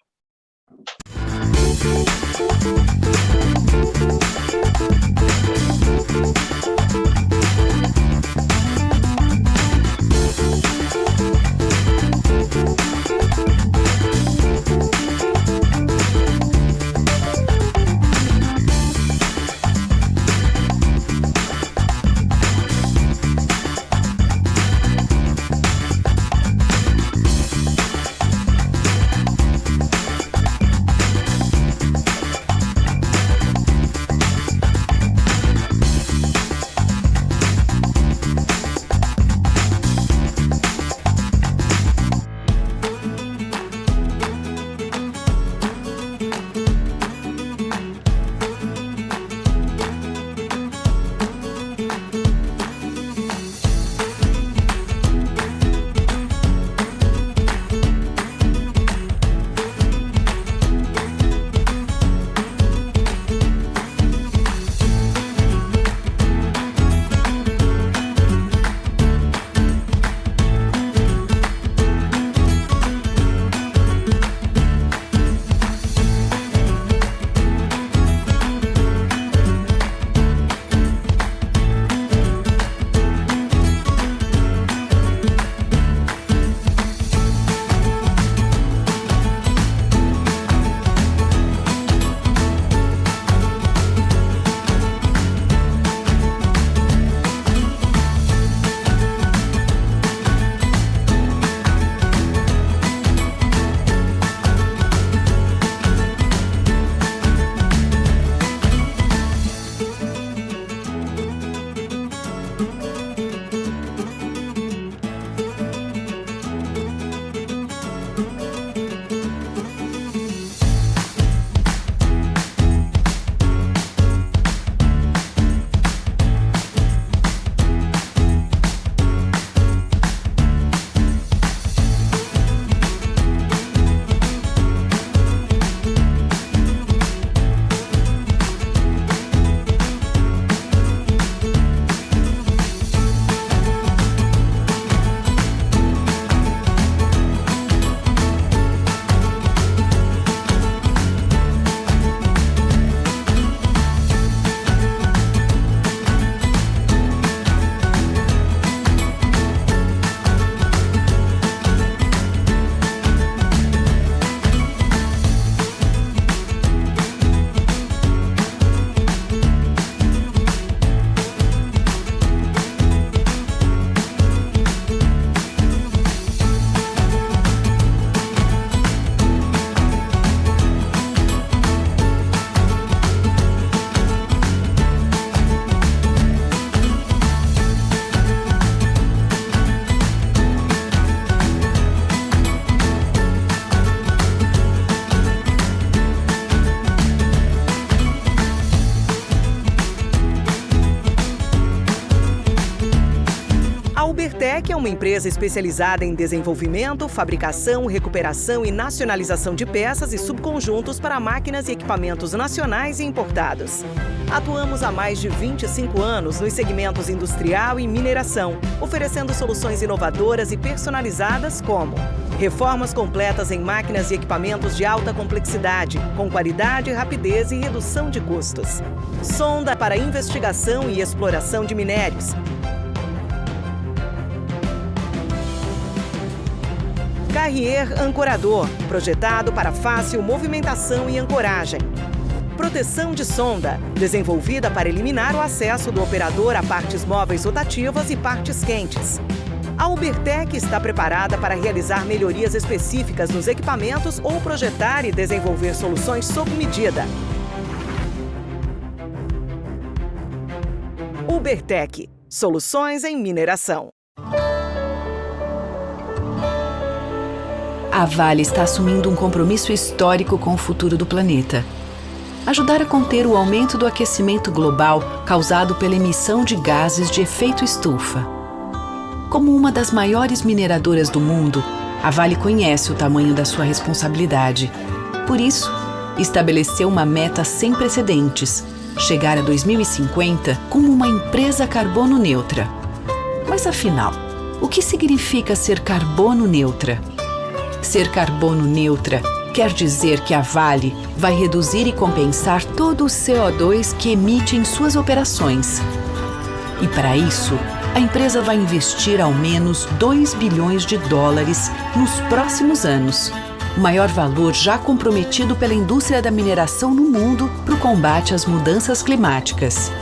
A Ubertec é uma empresa especializada em desenvolvimento, fabricação, recuperação e nacionalização de peças e subconjuntos para máquinas e equipamentos nacionais e importados. Atuamos há mais de 25 anos nos segmentos industrial e mineração, oferecendo soluções inovadoras e personalizadas como reformas completas em máquinas e equipamentos de alta complexidade, com qualidade, rapidez e redução de custos. Sonda para investigação e exploração de minérios. Carrier ancorador, projetado para fácil movimentação e ancoragem. Proteção de sonda, desenvolvida para eliminar o acesso do operador a partes móveis rotativas e partes quentes. A Ubertec está preparada para realizar melhorias específicas nos equipamentos ou projetar e desenvolver soluções sob medida. Ubertec, soluções em mineração. A Vale está assumindo um compromisso histórico com o futuro do planeta. Ajudar a conter o aumento do aquecimento global causado pela emissão de gases de efeito estufa. Como uma das maiores mineradoras do mundo, a Vale conhece o tamanho da sua responsabilidade. Por isso, estabeleceu uma meta sem precedentes: chegar a 2050 como uma empresa carbono neutra. Mas afinal, o que significa ser carbono neutra? Ser carbono neutra quer dizer que a Vale vai reduzir e compensar todo o CO2 que emite em suas operações. E para isso, a empresa vai investir ao menos 2 bilhões de dólares nos próximos anos, o maior valor já comprometido pela indústria da mineração no mundo para o combate às mudanças climáticas.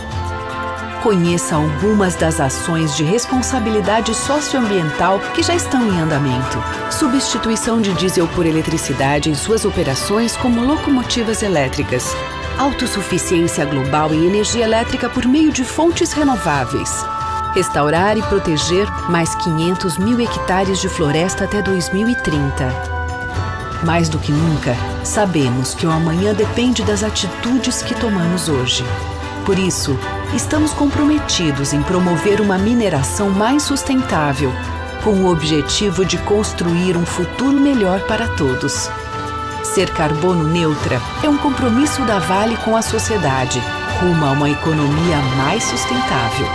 Conheça algumas das ações de responsabilidade socioambiental que já estão em andamento. Substituição de diesel por eletricidade em suas operações como locomotivas elétricas. Autossuficiência global em energia elétrica por meio de fontes renováveis. Restaurar e proteger mais 500 mil hectares de floresta até 2030. Mais do que nunca, sabemos que o amanhã depende das atitudes que tomamos hoje. Por isso, estamos comprometidos em promover uma mineração mais sustentável, com o objetivo de construir um futuro melhor para todos. Ser carbono neutra é um compromisso da Vale com a sociedade, rumo a uma economia mais sustentável.